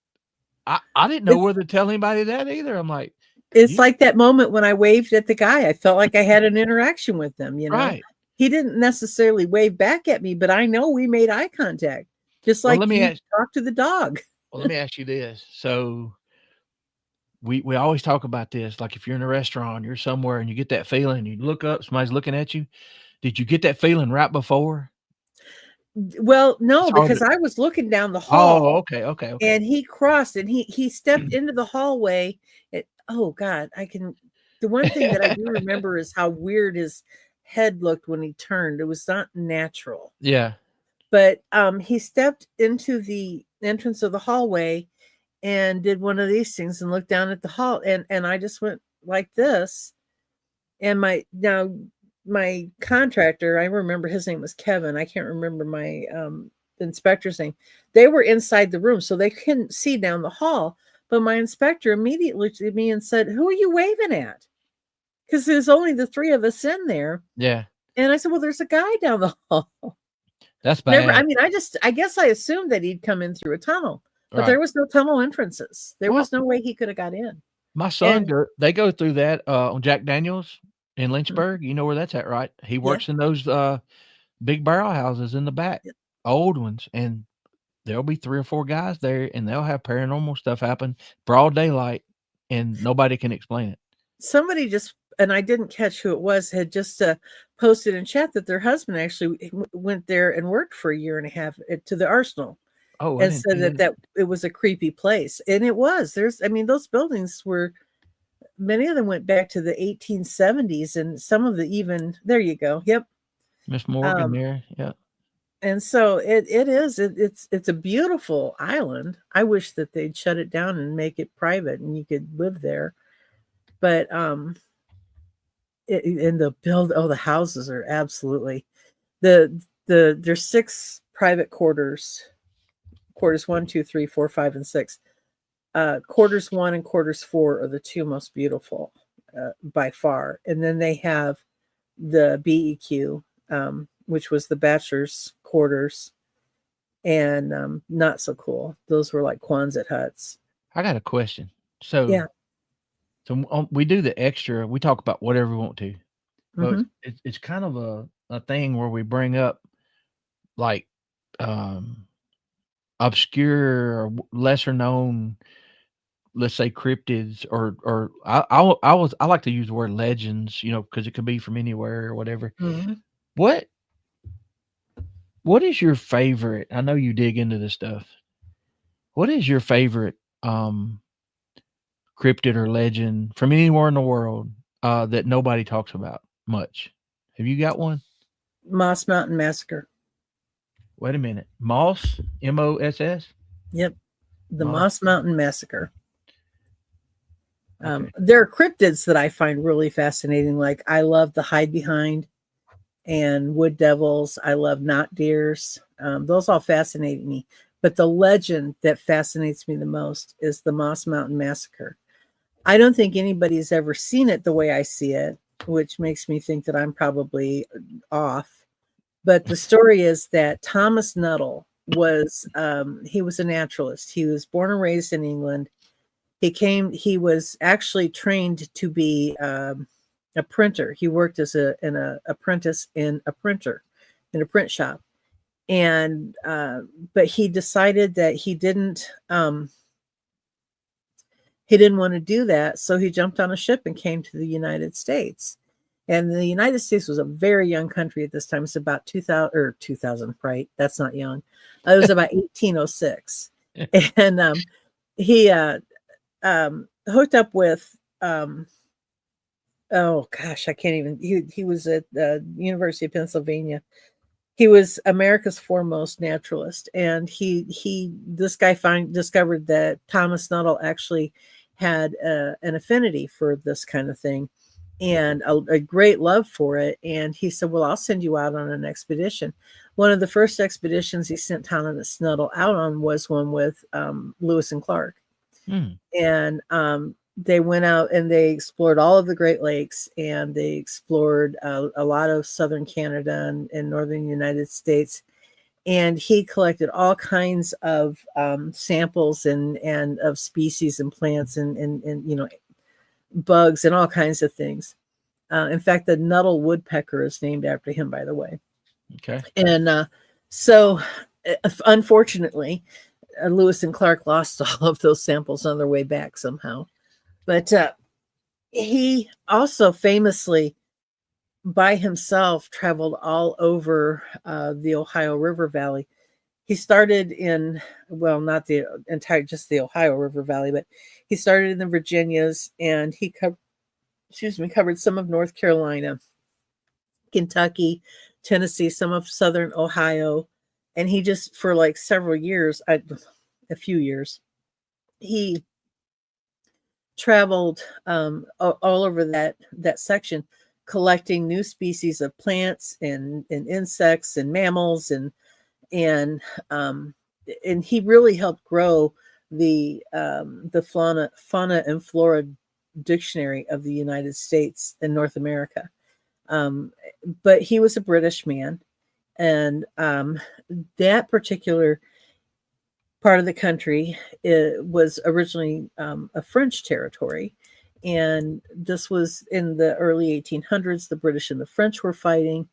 I didn't know whether to tell anybody that either. I'm like, It's like that moment when I waved at the guy. I felt like I had an interaction with him, right. He didn't necessarily wave back at me, but I know we made eye contact. Just Well, like let me you ask. talked to the dog. Well, let me ask you this. So we always talk about this. Like if you're in a restaurant, you're somewhere, and you get that feeling, you look up, somebody's looking at you. Did you get that feeling right before? Well, no, It's hard because to. I was looking down the Oh, hall okay. and he crossed and he stepped into the hallway. Oh God, the one thing that I do remember is how weird his head looked when he turned. It was not natural. Yeah. But he stepped into the entrance of the hallway and did one of these things and looked down at the hall and I just went like this. And my contractor, I remember his name was Kevin. I can't remember my inspector's name. They were inside the room, so they couldn't see down the hall. But my inspector immediately looked at me and said, "Who are you waving at?" Because there's only the three of us in there. Yeah. And I said, "Well, there's a guy down the hall." That's Never. bad. I mean, I guess I assumed that he'd come in through a tunnel, but Right. there was no tunnel entrances. There Well, was no way he could have got in. my son, they go through that on Jack Daniels in Lynchburg. You know where that's at, right? He Yeah. works in those big barrel houses in the back, old ones, and there'll be 3 or 4 guys there, and they'll have paranormal stuff happen, broad daylight, and nobody can explain it. Somebody just, and I didn't catch who it was, had just posted in chat that their husband actually went there and worked for a year and a half to the Arsenal, Oh, I and didn't said see that that. it was a creepy place, and it was. Those buildings were, many of them went back to the 1870s, and some of the even. There you go. Yep. Miss Morgan there, yeah. And so it's a beautiful island. I wish that they'd shut it down and make it private and you could live there. But the houses are absolutely there's 6 private quarters 1, 2, 3, 4, 5, and 6. Quarters 1 and quarters 4 are the 2 most beautiful by far, and then they have the BEQ, which was the bachelor's quarters, and not so cool. Those were like Quonset huts. I got a question. So Yeah. So we do the extra. We talk about whatever we want to, but Mm-hmm. it's kind of a thing where we bring up like obscure or lesser known, let's say cryptids, or I like to use the word legends, because it could be from anywhere or whatever. Mm-hmm. What is your favorite? I know you dig into this stuff. What is your favorite cryptid or legend from anywhere in the world that nobody talks about much? Have you got one? Moss Mountain Massacre. Wait a minute. Moss? MOSS? Yep. The Moss. Moss Mountain Massacre. Okay. There are cryptids that I find really fascinating. Like I love the hide behind and wood devils. I love knot deers. Those all fascinate me. But the legend that fascinates me the most is the Moss Mountain Massacre. I don't think anybody's ever seen it the way I see it, which makes me think that I'm probably off. But the story is that Thomas Nuttall he was a naturalist. He was born and raised in England. He was actually trained to be a printer. He worked as an apprentice in a print shop. And but he decided that he didn't want to do that, so he jumped on a ship and came to the United States. And the United States was a very young country at this time. It's about 2000, right? That's not young. It was about 1806. And he hooked up with oh gosh, I can't even. He was at the University of Pennsylvania. He was America's foremost naturalist, and this guy discovered that Thomas Nuttall actually had an affinity for this kind of thing, and a great love for it. And he said, well, I'll send you out on an expedition. One of the first expeditions he sent Thomas Snuddle out on was one with Lewis and Clark. Hmm. And they went out and they explored all of the Great Lakes, and they explored a lot of southern Canada and northern United States. And he collected all kinds of samples and of species and plants and you know, bugs and all kinds of things. In fact, the Nuttall woodpecker is named after him, by the way. Okay. And so, unfortunately, Lewis and Clark lost all of those samples on their way back somehow. But he also famously, by himself, traveled all over the Ohio River Valley. He started in, well, not the entire, just the Ohio River Valley, but he started in the Virginias, and he covered some of North Carolina, Kentucky, Tennessee, some of southern Ohio. And he just, for like several years, a few years, he traveled all over that section, collecting new species of plants and insects and mammals and he really helped grow the fauna and flora dictionary of the United States and North America. But he was a British man, and that particular part of the country was originally a French territory. And this was in the early 1800s. The British and the French were fighting.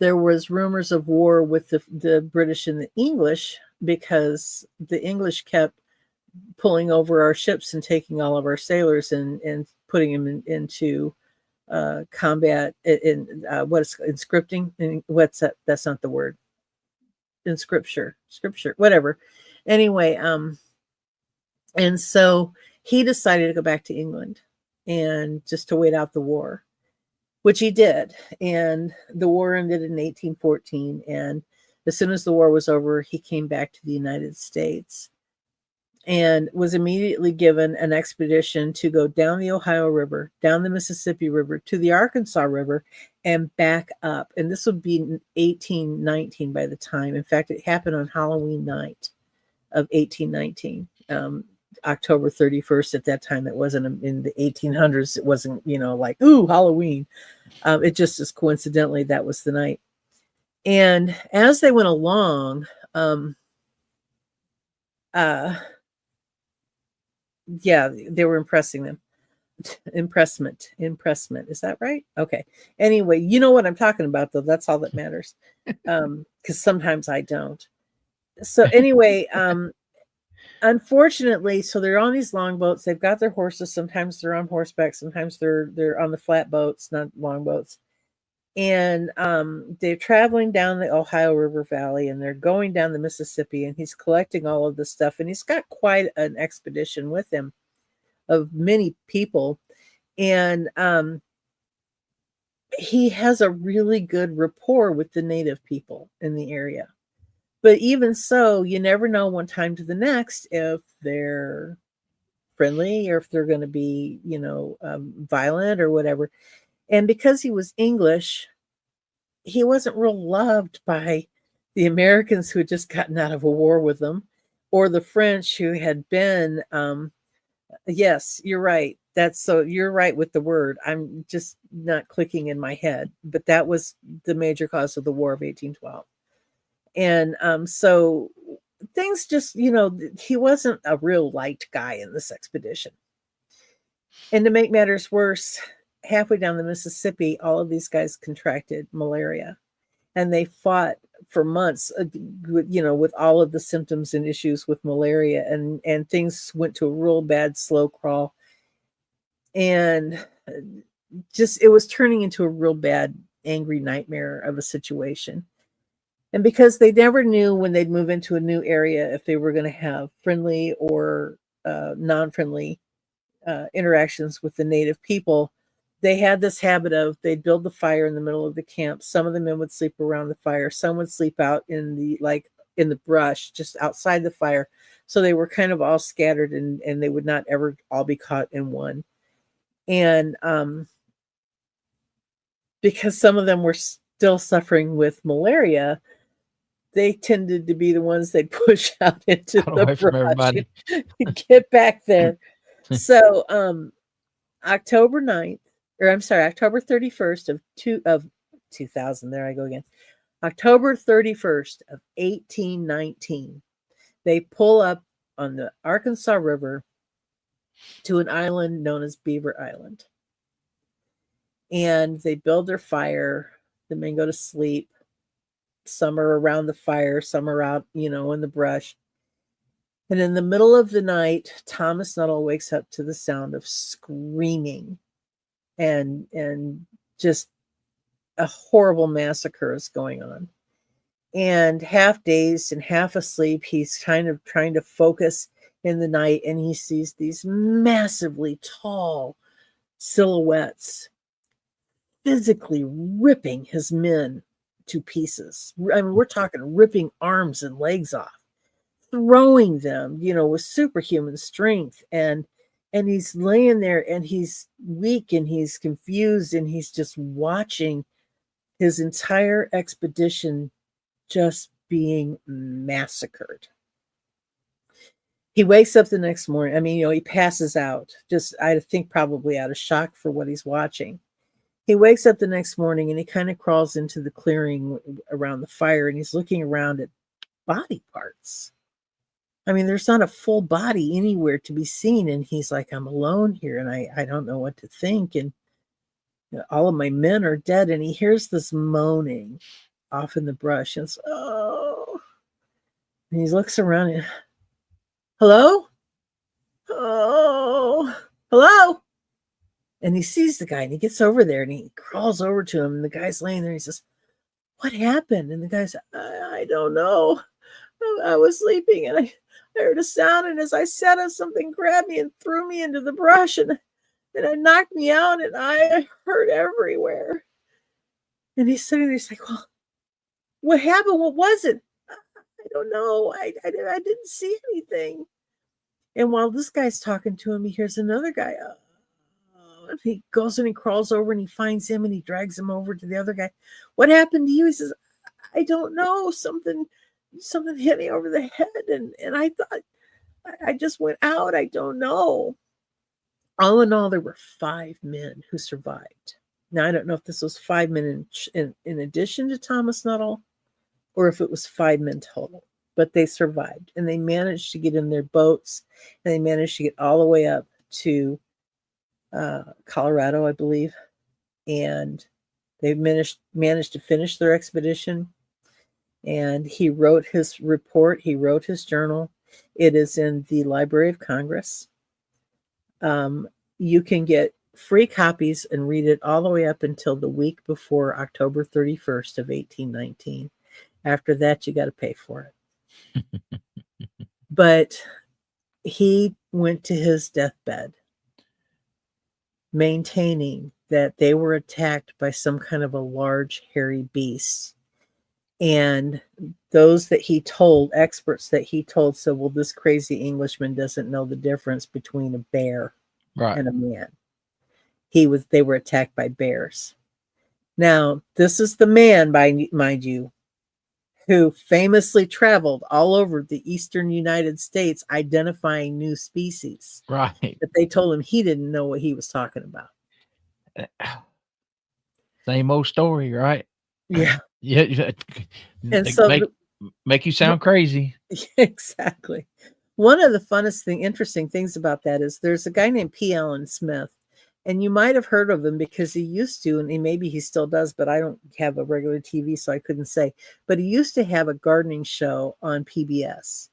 There was rumors of war with the British and the English, because the English kept pulling over our ships and taking all of our sailors and putting them into combat in what is inscripting? What's that? That's not the word. In scripture, whatever. Anyway, and so he decided to go back to England and just to wait out the war, which he did. And the war ended in 1814. And as soon as the war was over, he came back to the United States and was immediately given an expedition to go down the Ohio River, down the Mississippi River, to the Arkansas River, and back up. And this would be 1819 by the time. In fact, it happened on Halloween night of 1819, October 31st. At that time, it wasn't in the 1800s. It wasn't, like, ooh, Halloween. It just is coincidentally that was the night. And as they went along, they were impressing them. Impressment. Is that right? Okay. Anyway, you know what I'm talking about, though. That's all that matters. Because sometimes I don't. So anyway, unfortunately, so they're on these longboats. They've got their horses. Sometimes they're on horseback. Sometimes they're on the flat boats, not longboats. And they're traveling down the Ohio River Valley, and they're going down the Mississippi, and he's collecting all of this stuff. And he's got quite an expedition with him of many people. And he has a really good rapport with the native people in the area. But even so, you never know one time to the next if they're friendly or if they're going to be, violent or whatever. And because he was English, he wasn't real loved by the Americans who had just gotten out of a war with them, or the French who had been, yes, you're right. You're right with the word. I'm just not clicking in my head, but that was the major cause of the War of 1812. And so things just, he wasn't a real liked guy in this expedition. And to make matters worse, halfway down the Mississippi, all of these guys contracted malaria, and they fought for months, with all of the symptoms and issues with malaria, and things went to a real bad slow crawl. And just, it was turning into a real bad, angry nightmare of a situation. And because they never knew when they'd move into a new area if they were going to have friendly or non-friendly interactions with the native people, they had this habit of, they'd build the fire in the middle of the camp. Some of the men would sleep around the fire. Some would sleep out in the brush just outside the fire. So they were kind of all scattered, and they would not ever all be caught in one. And because some of them were still suffering with malaria, they tended to be the ones they'd push out into Got the away from brush everybody. and get back there. So October 9th, or I'm sorry, October 31st of 2000, there I go again. October 31st of 1819, they pull up on the Arkansas River to an island known as Beaver Island. And they build their fire. The men go to sleep. Some are around the fire, some are out, in the brush. And in the middle of the night, Thomas Nuttall wakes up to the sound of screaming, and just a horrible massacre is going on. And half dazed and half asleep, he's kind of trying to focus in the night, and he sees these massively tall silhouettes physically ripping his men to pieces. I mean, we're talking ripping arms and legs off, throwing them, with superhuman strength. And he's laying there, and he's weak, and he's confused, and he's just watching his entire expedition just being massacred. He wakes up the next morning. I mean, he passes out, just, I think, probably out of shock for what he's watching. He wakes up the next morning, and he kind of crawls into the clearing around the fire, and he's looking around at body parts. I mean, there's not a full body anywhere to be seen. And he's like, I'm alone here, and I don't know what to think. And all of my men are dead. And he hears this moaning off in the brush. And it's, oh. And he looks around and, hello? Oh, hello? And he sees the guy, and he gets over there, and he crawls over to him. And the guy's laying there. And he says, what happened? And the guy said, I don't know. I was sleeping, and I heard a sound, and as I sat up, something grabbed me and threw me into the brush, and it knocked me out, and I hurt everywhere. And he's sitting there, he's like, well, what happened? What was it? I don't know. I didn't see anything. And while this guy's talking to him, he hears another guy. And he goes and he crawls over, and he finds him, and he drags him over to the other guy. What happened to you? He says, I don't know. Something hit me over the head, and I thought I just went out. I don't know. All in all, there were 5 men who survived. Now, I don't know if this was 5 men in addition to Thomas Nuttall, or if it was 5 men total, but they survived, and they managed to get in their boats, and they managed to get all the way up to Colorado, I believe, and they managed to finish their expedition. And he wrote his report. He wrote his journal. It is in the Library of Congress. You can get free copies and read it all the way up until the week before October 31st of 1819. After that, you got to pay for it. But he went to his deathbed maintaining that they were attacked by some kind of a large, hairy beast. And those that he told, experts that he told, said, well, this crazy Englishman doesn't know the difference between a bear and a man. They were attacked by bears. Now, this is the man, mind you, who famously traveled all over the eastern United States identifying new species. Right. But they told him he didn't know what he was talking about. Same old story, right? Yeah. Yeah. And so make you sound crazy. Exactly. One of the interesting things about that is there's a guy named P. Allen Smith, and you might have heard of him because he used to, and maybe he still does, but I don't have a regular TV, so I couldn't say. But he used to have a gardening show on PBS,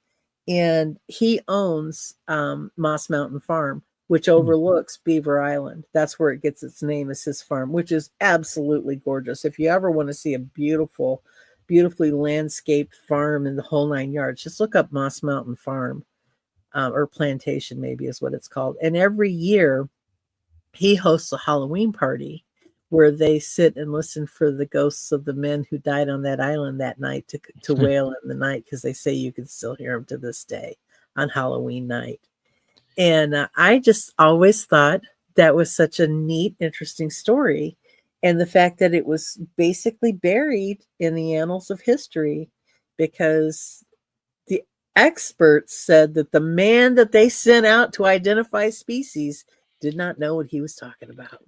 and he owns Moss Mountain Farm, which overlooks Beaver Island. That's where it gets its name, is his farm, which is absolutely gorgeous. If you ever want to see a beautifully landscaped farm in the whole 9 yards, just look up Moss Mountain Farm, or Plantation maybe is what it's called. And every year he hosts a Halloween party where they sit and listen for the ghosts of the men who died on that island that night to wail in the night, because they say you can still hear them to this day on Halloween night. And I just always thought that was such a neat, interesting story. And the fact that it was basically buried in the annals of history because the experts said that the man that they sent out to identify species did not know what he was talking about.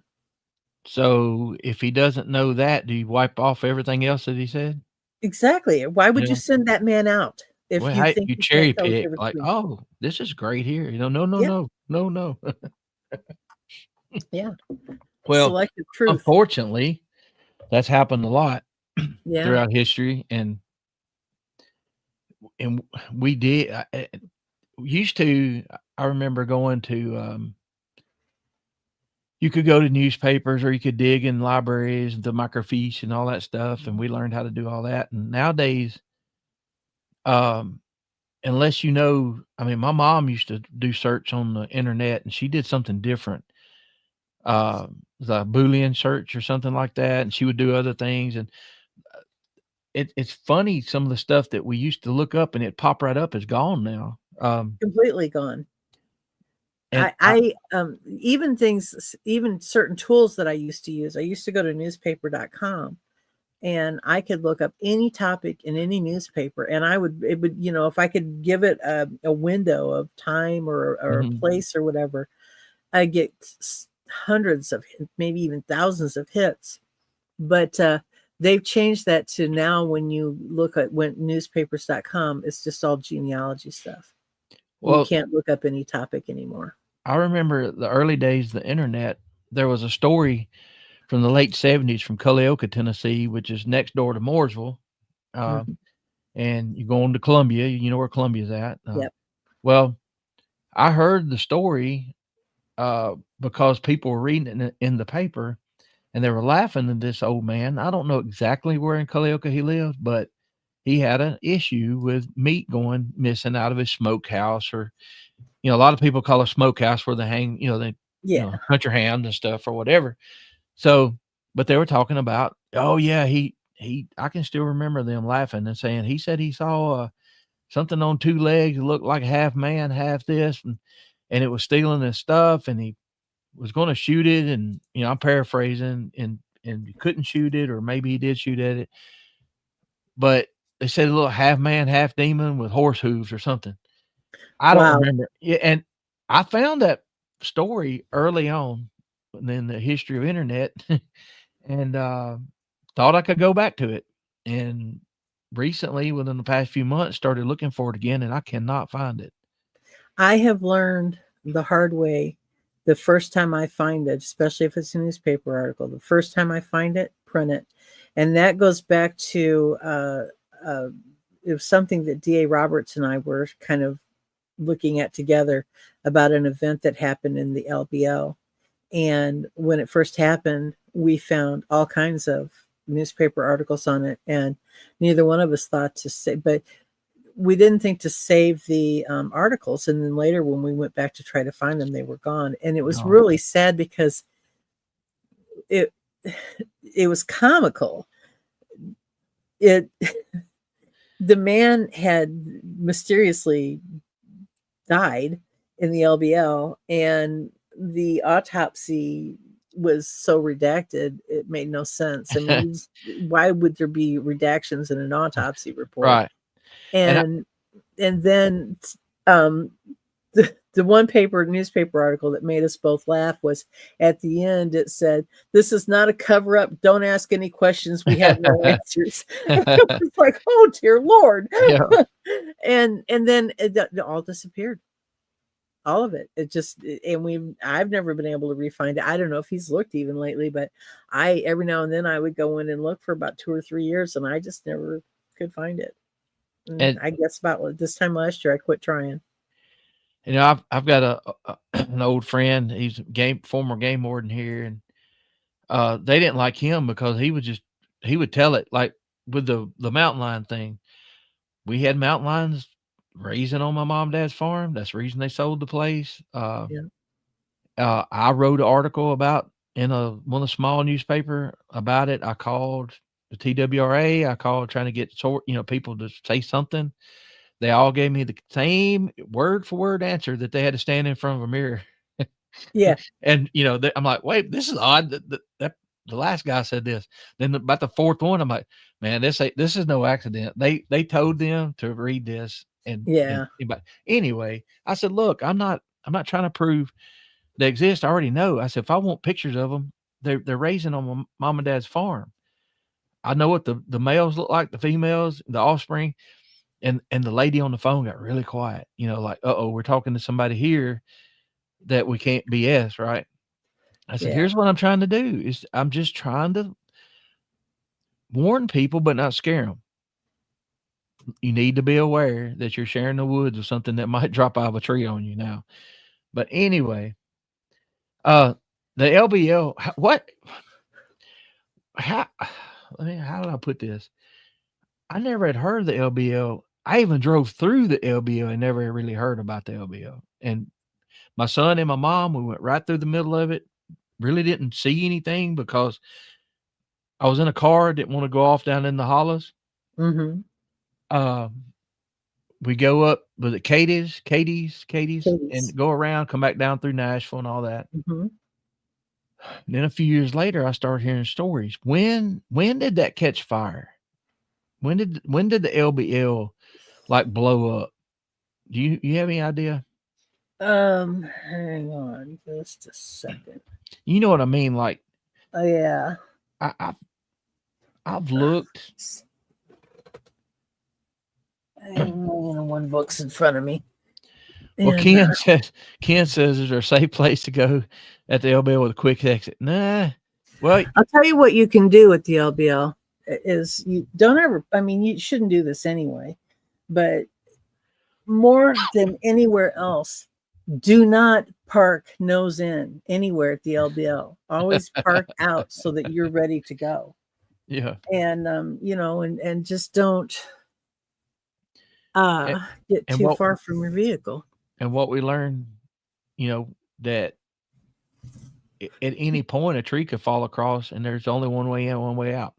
So if he doesn't know that, do you wipe off everything else that he said? Exactly. Why would you Yeah. send that man out if Well, you how think you you can't cherry tell the pick difference like, between? oh, this is great here. No, no, no, Yeah, no, no, no. yeah. Well, Selective truth. unfortunately, that's happened a lot Yeah, throughout history, and we did used to. I remember going to. You could go to newspapers, or you could dig in libraries, the microfiche, and all that stuff, and we learned how to do all that. And nowadays, um, unless you know, I mean, my mom used to do search on the internet, and she did something different. The Boolean search or something like that, and she would do other things. And it's funny, some of the stuff that we used to look up and it pop right up is gone now. completely gone. And Even things, even certain tools that I used to use. I used to go to newspaper.com and I could look up any topic in any newspaper, and it would, if I could give it a window of time or a mhm. place or whatever, I get hundreds of, maybe even thousands of hits. But they've changed that to now when you look at newspapers.com, it's just all genealogy stuff. You Well, can't look up any topic anymore. I remember the early days of the internet. There was a story from the late 70s from Culleoka, Tennessee, which is next door to Mooresville. Uh, Mhm. and you go on to Columbia, you know where Columbia's at. Yep. Well, I heard the story because people were reading it in the paper, and they were laughing at this old man. I don't know exactly where in Culleoka he lived, but he had an issue with meat going missing out of his smokehouse, or a lot of people call a smokehouse where they hang, they Yeah. hunt your ham and stuff or whatever. So, but they were talking about, oh yeah, he. I can still remember them laughing and saying he said he saw something on two legs, looked like half man, half this, and it was stealing his stuff, and he was going to shoot it, and I'm paraphrasing, and he couldn't shoot it, or maybe he did shoot at it, but they said a little half man, half demon with horse hooves or something. I don't Wow. remember. Yeah, and I found that story early on in the history of internet, and thought I could go back to it. And recently, within the past few months, started looking for it again, and I cannot find it. I have learned the hard way the first time I find it, especially if it's a newspaper article, the first time I find it, print it. And that goes back to it was something that D.A. Roberts and I were kind of looking at together about an event that happened in the LBL. And when it first happened, we found all kinds of newspaper articles on it. And neither one of us thought to say, but we didn't think to save the articles. And then later, when we went back to try to find them, they were gone. And it was No. really sad because it was comical. The man had mysteriously died in the LBL, and the autopsy was so redacted it made no sense. I mean, why would there be redactions in an autopsy report? Right. And then the one newspaper article that made us both laugh was at the end. It said, "This is not a cover up. Don't ask any questions. We have no answers." It was like, oh dear Lord. Yeah. and then it all disappeared. All of it. I've never been able to re-find it. I don't know if he's looked even lately, but every now and then I would go in and look for about 2 or 3 years, and I just never could find it. And I guess about this time last year I quit trying. I've got an old friend. He's former game warden here, and they didn't like him because he would tell it like with the mountain lion thing. We had mountain lions raising on my mom and dad's farm. That's the reason they sold the place. Yeah. I wrote an article about in one of the small newspaper about it. I called the TWRA. I called trying to get people to say something. They all gave me the same word for word answer, that they had to stand in front of a mirror. Yeah. And I'm like, wait, this is odd. the last guy said this. Then about the fourth one, I'm like, man, this is no accident. They told them to read this, and but anyway, I said, look, I'm not trying to prove they exist. I already know. I said, if I want pictures of them, they're raising on my mom and dad's farm. I know what the males look like, the females, the offspring, and the lady on the phone got really quiet. You know, like, we're talking to somebody here that we can't BS, right? I said, here's what I'm trying to do is I'm just trying to warn people, but not scare them. You need to be aware that you're sharing the woods with something that might drop out of a tree on you now. But anyway, the LBL, how did I put this? I never had heard of the LBL. I even drove through the LBL and never really heard about the LBL. And my son and my mom, we went right through the middle of it. Really didn't see anything because I was in a car, didn't want to go off down in the hollows. Mm-hmm. We go up with the Katie's, and go around, come back down through Nashville and all that. Mm-hmm. Then a few years later, I started hearing stories. When did that catch fire? When did the LBL like blow up? Do you have any idea? Hang on just a second. You know what I mean? Like, oh yeah, I've looked. One book's in front of me. Well, Ken says there's a safe place to go at the LBL with a quick exit. Nah. Well, I'll tell you what you can do at the LBL is you don't ever. I mean, you shouldn't do this anyway, but more than anywhere else, do not park nose in anywhere at the LBL. Always park out so that you're ready to go. Yeah. And and just don't get too far from your vehicle. And what we learned, that at any point a tree could fall across and there's only one way in, one way out.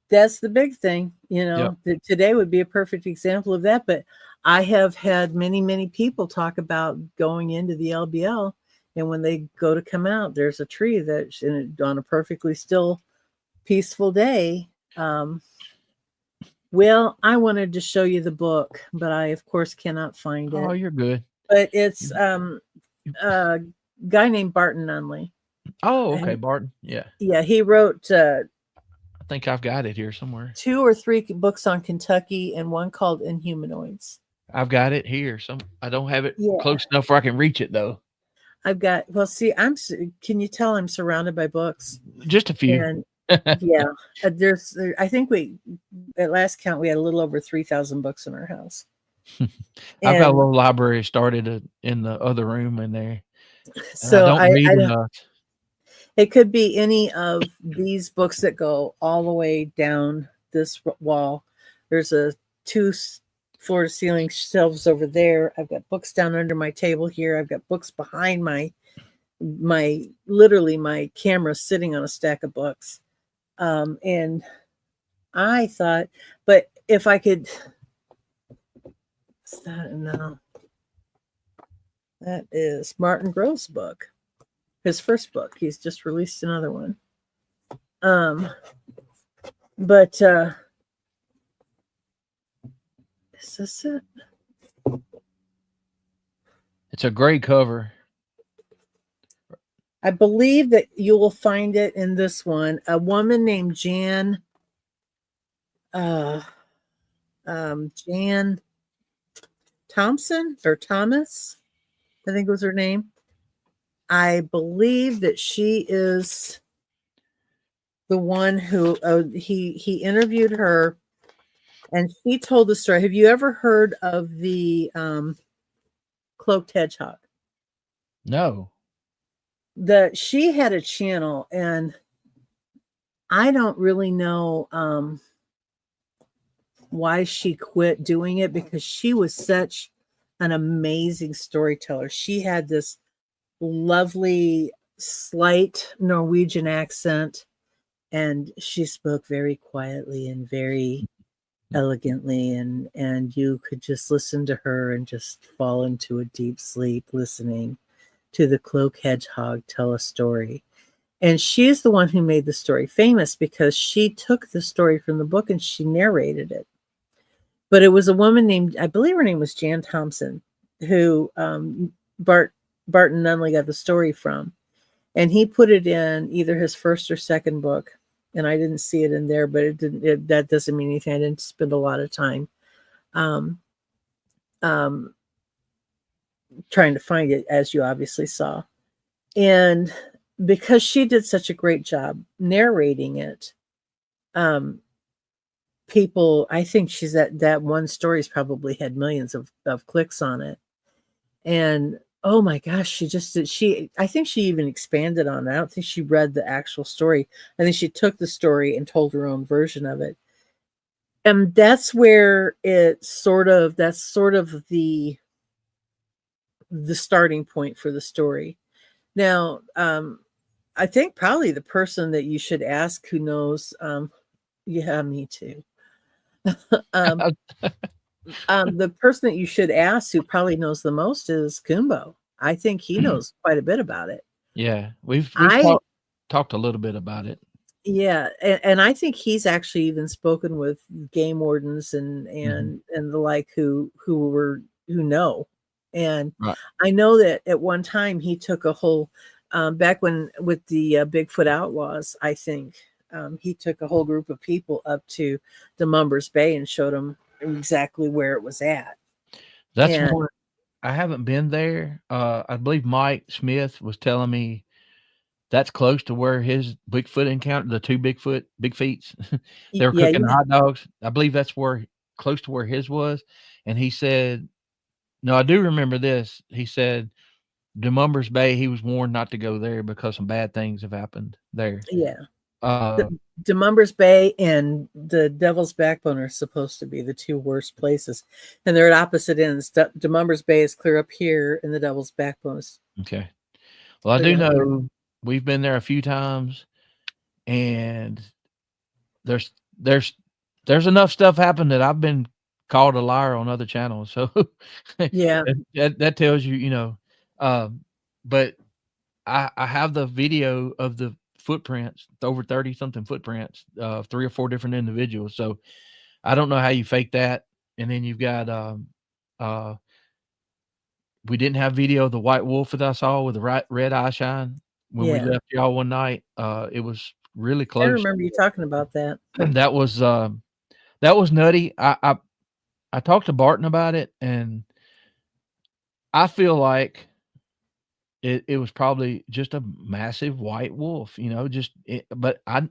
That's the big thing, that today would be a perfect example of that. But I have had many, many people talk about going into the LBL, and when they go to come out, there's a tree that's on a perfectly still, peaceful day. Well, I wanted to show you the book, but I, of course, cannot find it. Oh, you're good. But it's a guy named Barton Nunley. Oh, okay, Barton. Yeah. Yeah, he wrote... I think I've got it here somewhere. 2 or 3 books on Kentucky and one called Inhumanoids. I've got it here. I don't have it close enough where I can reach it though. I've got, can you tell I'm surrounded by books? Just a few. And I think at last count, we had a little over 3,000 books in our house. I've got a little library started in the other room in there. So I don't read enough. It could be any of these books that go all the way down this wall. There's a 2 floor to ceiling shelves over there. I've got books down under my table here. I've got books behind my camera sitting on a stack of books. And I thought, but if I could, that is Martin Grove's book. His first book. He's just released another one. But is this it? It's a gray cover. I believe that you will find it in this one. A woman named Jan Thompson or Thomas, I think was her name. I believe that she is the one who he interviewed her, and she told the story. Have you ever heard of the cloaked hedgehog? No. She had a channel, and I don't really know why she quit doing it, because she was such an amazing storyteller. She had this lovely, slight Norwegian accent, and she spoke very quietly and very elegantly, and you could just listen to her and just fall into a deep sleep listening to the cloak hedgehog tell a story. And she's the one who made the story famous because she took the story from the book and she narrated it. But it was a woman named, I believe her name was Jan Thompson, who Barton Nunley got the story from. And he put it in either his first or second book. And I didn't see it in there, but that doesn't mean anything. I didn't spend a lot of time um, trying to find it, as you obviously saw. And because she did such a great job narrating it, people, I think she's that one story's probably had millions of clicks on it. And oh my gosh, she just did, I think she even expanded on it. I don't think she read the actual story. I think she took the story and told her own version of it. And that's where that's sort of the starting point for the story. Now, I think probably the person that you should ask who knows, yeah, me too. The person that you should ask who probably knows the most is Kumbo. I think he knows quite a bit about it. Yeah, we've talked a little bit about it. Yeah, and I think he's actually even spoken with game wardens and the like who know. And Right. I know that at one time he took a whole back when with the Bigfoot Outlaws, I think he took a whole group of people up to the Mumbers Bay and showed them exactly where it was at. That's more. I haven't been there. I believe Mike Smith was telling me that's close to where his Bigfoot encounter, the two big feets, they were cooking hot dogs. I believe that's close to where his was. And he said, no, I do remember this. He said, Demumbers Bay, he was warned not to go there because some bad things have happened there. Yeah. Demumbers Bay and the Devil's Backbone are supposed to be the two worst places. And they're at opposite ends. Demumbers Bay is clear up here, and the Devil's Backbone is. Okay. Well, I do know we've been there a few times, and there's enough stuff happened that I've been called a liar on other channels. So yeah, that tells you, but I have the video of the footprints, over 30 something footprints, 3 or 4 different individuals. So I don't know how you fake that. And then you've got, we didn't have video of the white wolf that I saw with the red eye shine when we left y'all one night. It was really close. I remember you talking about that. That was nutty. I talked to Barton about it, and I feel like it was probably just a massive white wolf, but I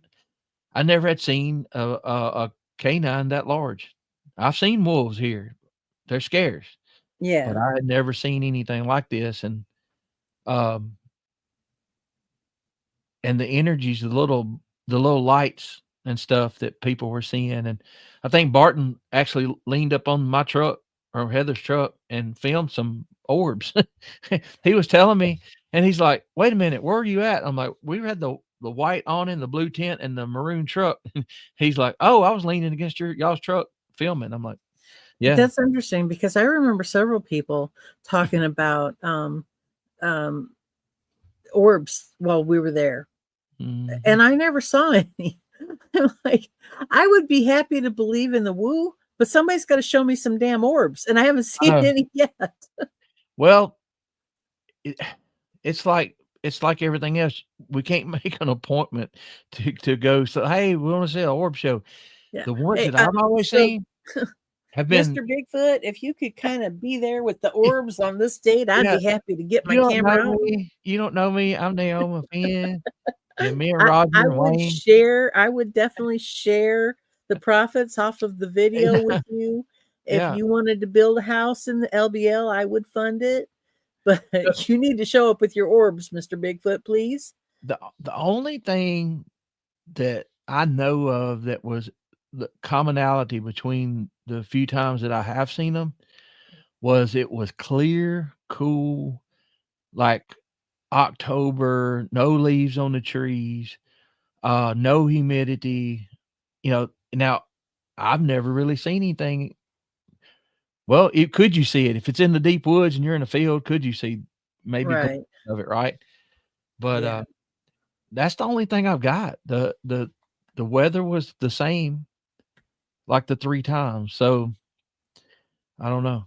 never had seen a canine that large. I've seen wolves here. They're scarce. Yeah. But I had never seen anything like this. And the energies, the little lights and stuff that people were seeing. And I think Barton actually leaned up on my truck or Heather's truck and filmed some orbs. He was telling me, and he's like, wait a minute, where are you at? I'm like, we had the white awning, the blue tent, and the maroon truck. He's like, oh, I was leaning against y'all's truck filming. I'm like, yeah. That's interesting because I remember several people talking about orbs while we were there. Mm-hmm. And I never saw any. I'm like, I would be happy to believe in the woo, but somebody's got to show me some damn orbs, and I haven't seen any yet. Well, it's like everything else. We can't make an appointment to go. So, hey, we want to see an orb show. Yeah. The ones that I've always seen have been. Mr. Bigfoot, if you could kind of be there with the orbs on this date, I'd be happy to get my camera out. You don't know me. I'm Neoma fan. And me and Roger I would definitely share the profits off of the video with you. If you wanted to build a house in the LBL, I would fund it. But you need to show up with your orbs, Mr. Bigfoot, please. The only thing that I know of that was the commonality between the few times that I have seen them was it was clear, cool, like October, no leaves on the trees, no humidity. Now I've never really seen anything. Well, could you see it if it's in the deep woods and you're in a field? Could you see maybe of it, right? But that's the only thing I've got. The weather was the same like the 3 times. So I don't know.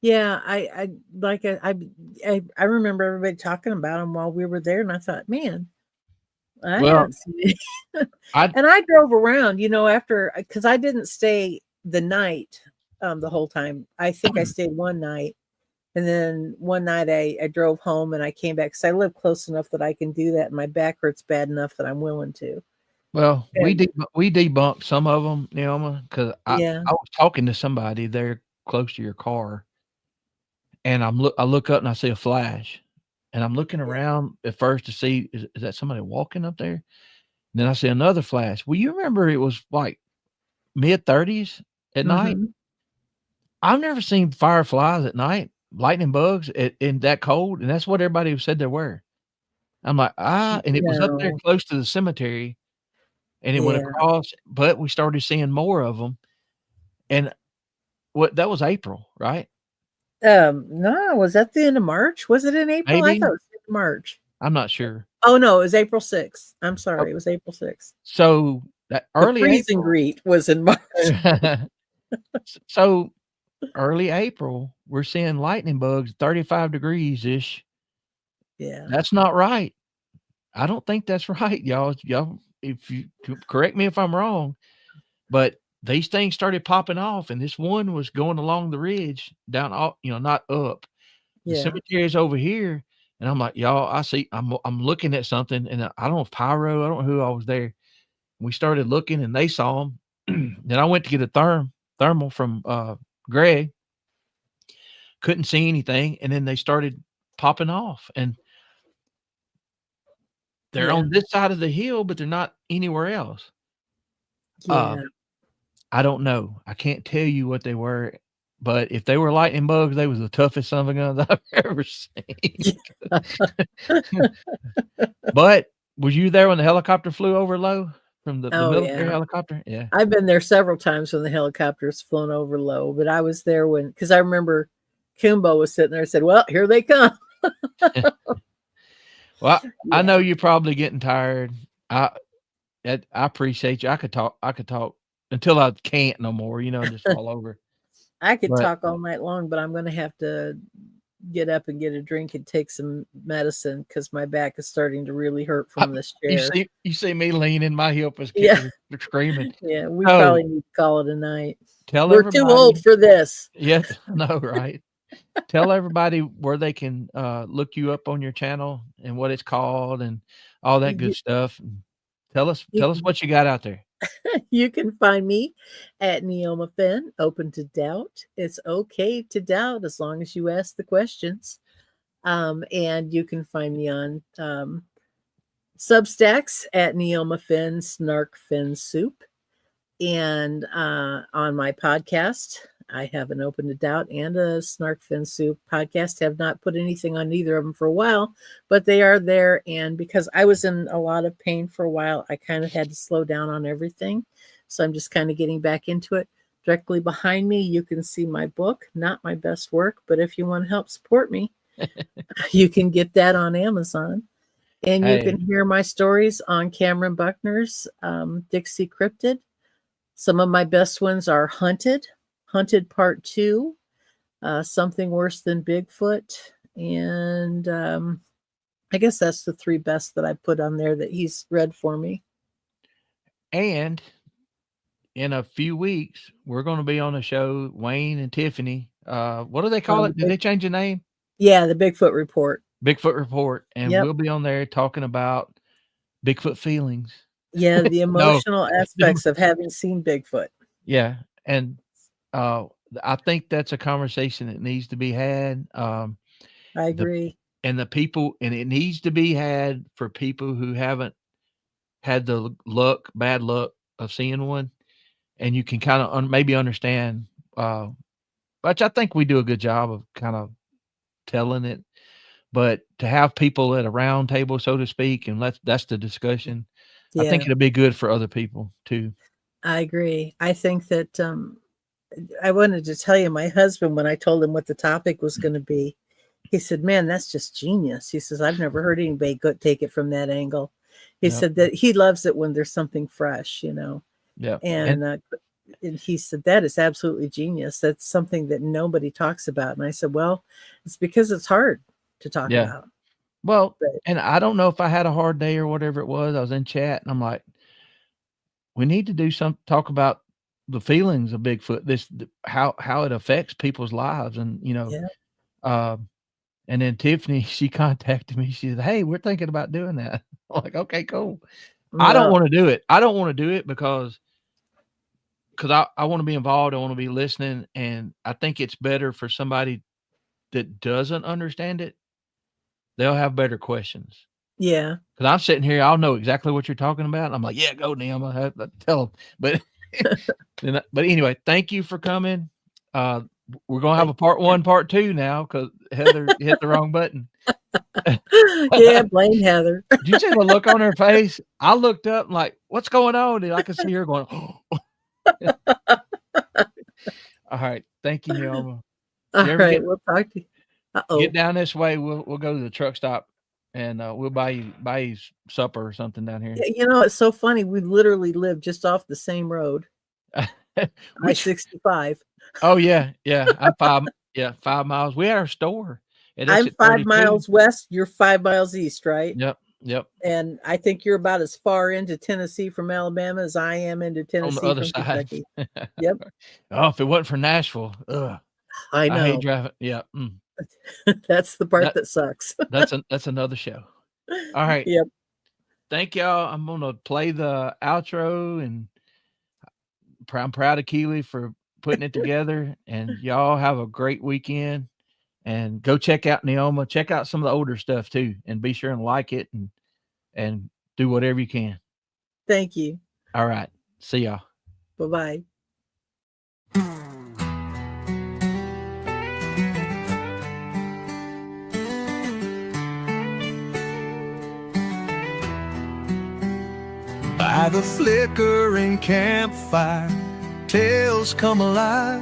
Yeah, I like I remember everybody talking about them while we were there, and I thought, man, I Well, haven't seen it. I And I drove around, after because I didn't stay the night the whole time. I think I stayed one night, and then one night I drove home and I came back because I live close enough that I can do that, and my back hurts bad enough that I'm willing to. well, And we debunked some of them, Neoma, because yeah, I was talking to somebody there close to your car, and I look up and I see a flash, and I'm looking around at first to see is that somebody walking up there? And then I see another flash. Well, you remember it was like mid-30s at night? hmm I've never seen fireflies at night, lightning bugs in that cold, and that's what everybody said there were. I'm like, and it was up there no, close to the cemetery, and it went yeah. across, but we started seeing more of them, and what that was April, right? No, was that the end of March? Was it in April? I Maybe? thought it was in March. I'm not sure. Oh no, it was April 6th. I'm Oh, sorry, it was April 6th. so that The early freezing April greet was in March. so early April, we're seeing lightning bugs 35 degrees-ish. Yeah. That's not right. I don't think that's right, y'all, if you correct me if I'm wrong, but these things started popping off, and this one was going along the ridge down all not up. The Yeah. cemetery is over here, and I'm like, "Y'all, I see." I'm looking at something, and I don't know if Pyro, I don't know who I was there. We started looking, and they saw them. Then I went to get a thermal from Greg. Couldn't see anything, and then they started popping off, and they're Yeah. on this side of the hill, but they're not anywhere else. Uh, Yeah. I don't know. I can't tell you what they were, but if they were lightning bugs, they was the toughest son of a guns I've ever seen. But was you there when the helicopter flew over low from the Oh, military yeah. helicopter? Yeah. I've been there several times when the helicopter's flown over low, but I was there because I remember Kumbo was sitting there and said, "Well, here they come." Well, I Yeah. know you're probably getting tired. I I appreciate you. I could talk until I can't no more, just fall over. I could But talk all night long, but I'm gonna have to get up and get a drink and take some medicine because my back is starting to really hurt I from this you chair. see me leaning, my hip is Yeah. screaming. Yeah, we So, probably need to call it a night. tell We're too old everybody for this. yeah, I know, right? Tell everybody where they can, look you up on your channel and what it's called and all that good You stuff, and you tell us can what you got out there. you can find me at Neoma Finn, open to doubt. It's okay to doubt as long as you ask the questions. And you can find me on Substacks at Neoma Finn, Snark Fin Soup. And on my podcast, I have an Open to Doubt and a Snark Fin Soup podcast. Have not put anything on either of them for a while, but they are there. And because I was in a lot of pain for a while, I kind of had to slow down on everything. So I'm just kind of getting back into it. Directly behind me, you can see my book. Not my best work, but if you want to help support me, you can get that on Amazon. And you Hey, can hear my stories on Cameron Buckner's Dixie Cryptid. Some of my best ones are Hunted Part 2, Something Worse Than Bigfoot, and I guess that's the 3 best that I put on there that he's read for me. and in a few weeks, we're gonna be on a show, Wayne and Tiffany. What do they call On it? the Did they change the name? the Bigfoot Report. Bigfoot Report, and Yep. we'll be on there talking about Bigfoot feelings. Yeah, the No. emotional aspects of having seen Bigfoot. Yeah, and, uh, I think that's a conversation that needs to be had, I the agree. and the people and it needs to be had for people who haven't had the bad luck of seeing one, and you can kinda maybe understand, which I think we do a good job of kind of telling it, but to have people at a round table, so to speak, and that's the discussion, I think Yeah, it'll be good for other people too. I agree. I think that I wanted to tell you my husband when I told him what the topic was going to be. he said, man, that's just genius. He says, I've never heard anybody take it from that angle. He said that he loves it when there's something fresh, Yeah. And he said, that is absolutely genius. That's something that nobody talks about. And I said, well, it's because it's hard to talk about. Well, and I don't know if I had a hard day or whatever it was. I was in chat and I'm like, we need to do talk about the feelings of Bigfoot, how it affects people's lives. And, and then Tiffany, she contacted me. She said, hey, we're thinking about doing that. I'm like, okay, cool. I don't want to do it. I don't want to do it because I want to be involved. I want to be listening. And I think it's better for somebody that doesn't understand it. They'll have better questions. Yeah. Because I'm sitting here, I'll know exactly what you're talking about. And I'm like, yeah, go Neoma. Tell them. But anyway, thank you for coming. We're going to have a part 1, part 2 now because Heather hit the wrong button. Yeah, blame Heather. Did you see the look on her face? I looked up and like, what's going on? And I could see her going, oh. All right. Thank you, Neoma. All right. We'll talk to you. Get down this way. We'll go to the truck stop and we'll buy you supper or something down here. It's so funny. We literally live just off the same road. I-65. Oh yeah. I'm 5 miles. We had our store. I'm 5 miles west. You're 5 miles east, right? Yep. And I think you're about as far into Tennessee from Alabama as I am into Tennessee on the other from side. Kentucky. Yep. Oh, if it wasn't for Nashville, I know. I hate driving. Yeah. That's the part that sucks. That's another show. All right. Yep. Thank y'all. I'm gonna play the outro, and I'm proud of Keely for putting it together. And y'all have a great weekend. And go check out Neoma. Check out some of the older stuff too, and be sure and like it and do whatever you can. Thank you. All right. See y'all. Bye-bye. By the flickering campfire, tales come alive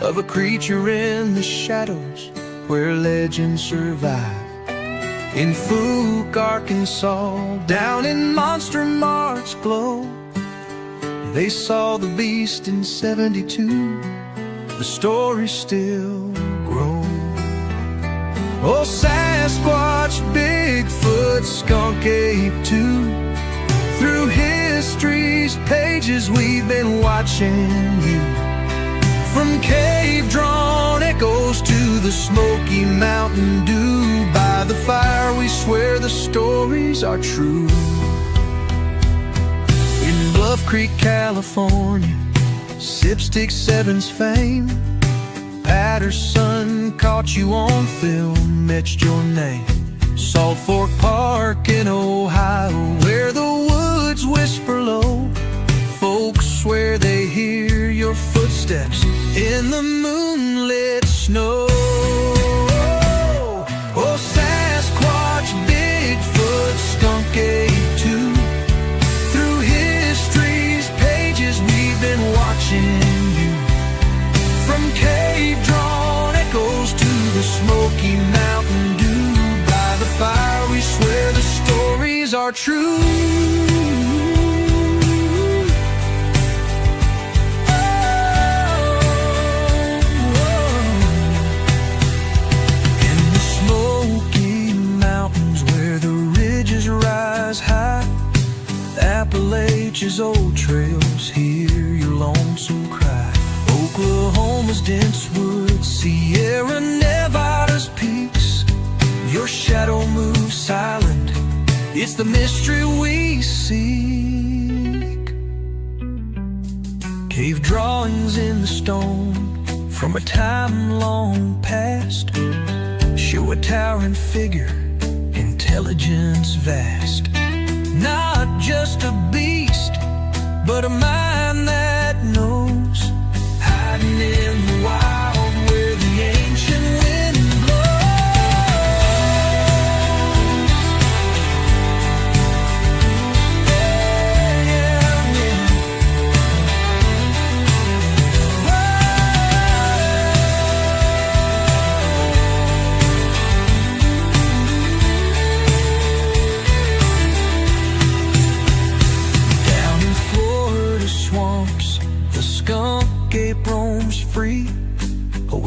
of a creature in the shadows where legends survive. In Fuke, Arkansas, down in Monster Mart's glow, they saw the beast in 72. The story still grows. Oh, Sasquatch, Bigfoot, Skunk Ape too. Through history's pages we've been watching you. From cave-drawn echoes to the Smoky Mountain Dew, by the fire we swear the stories are true. In Bluff Creek, California, Sipstick 7's fame, Patterson caught you on film, etched your name. Salt Fork Park in Ohio, where the woods whisper low, folks swear they hear your footsteps in the moonlit snow. Oh, Sasquatch, Bigfoot, Skunk Ape too. Through history's pages we've been watching you. From cave-drawn echoes to the Smoky Mountain Dew, by the fire we swear the stories are true. Appalachia's old trails, hear your lonesome cry. Oklahoma's dense woods, Sierra Nevada's peaks, your shadow moves silent, it's the mystery we seek. Cave drawings in the stone from a time long past show a towering figure, intelligence vast. Not just a beast, but a mind that knows, hiding in the wild where the ancient wind blows.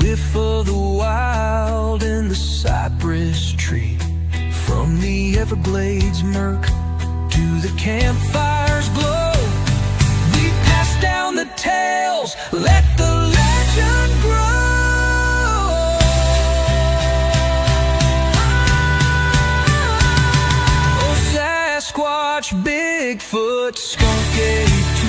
whiff of the wild in the cypress tree. From the Everglades murk to the campfire's glow, we pass down the tales, let the legend grow. Oh, Sasquatch, Bigfoot, Skunk Ape,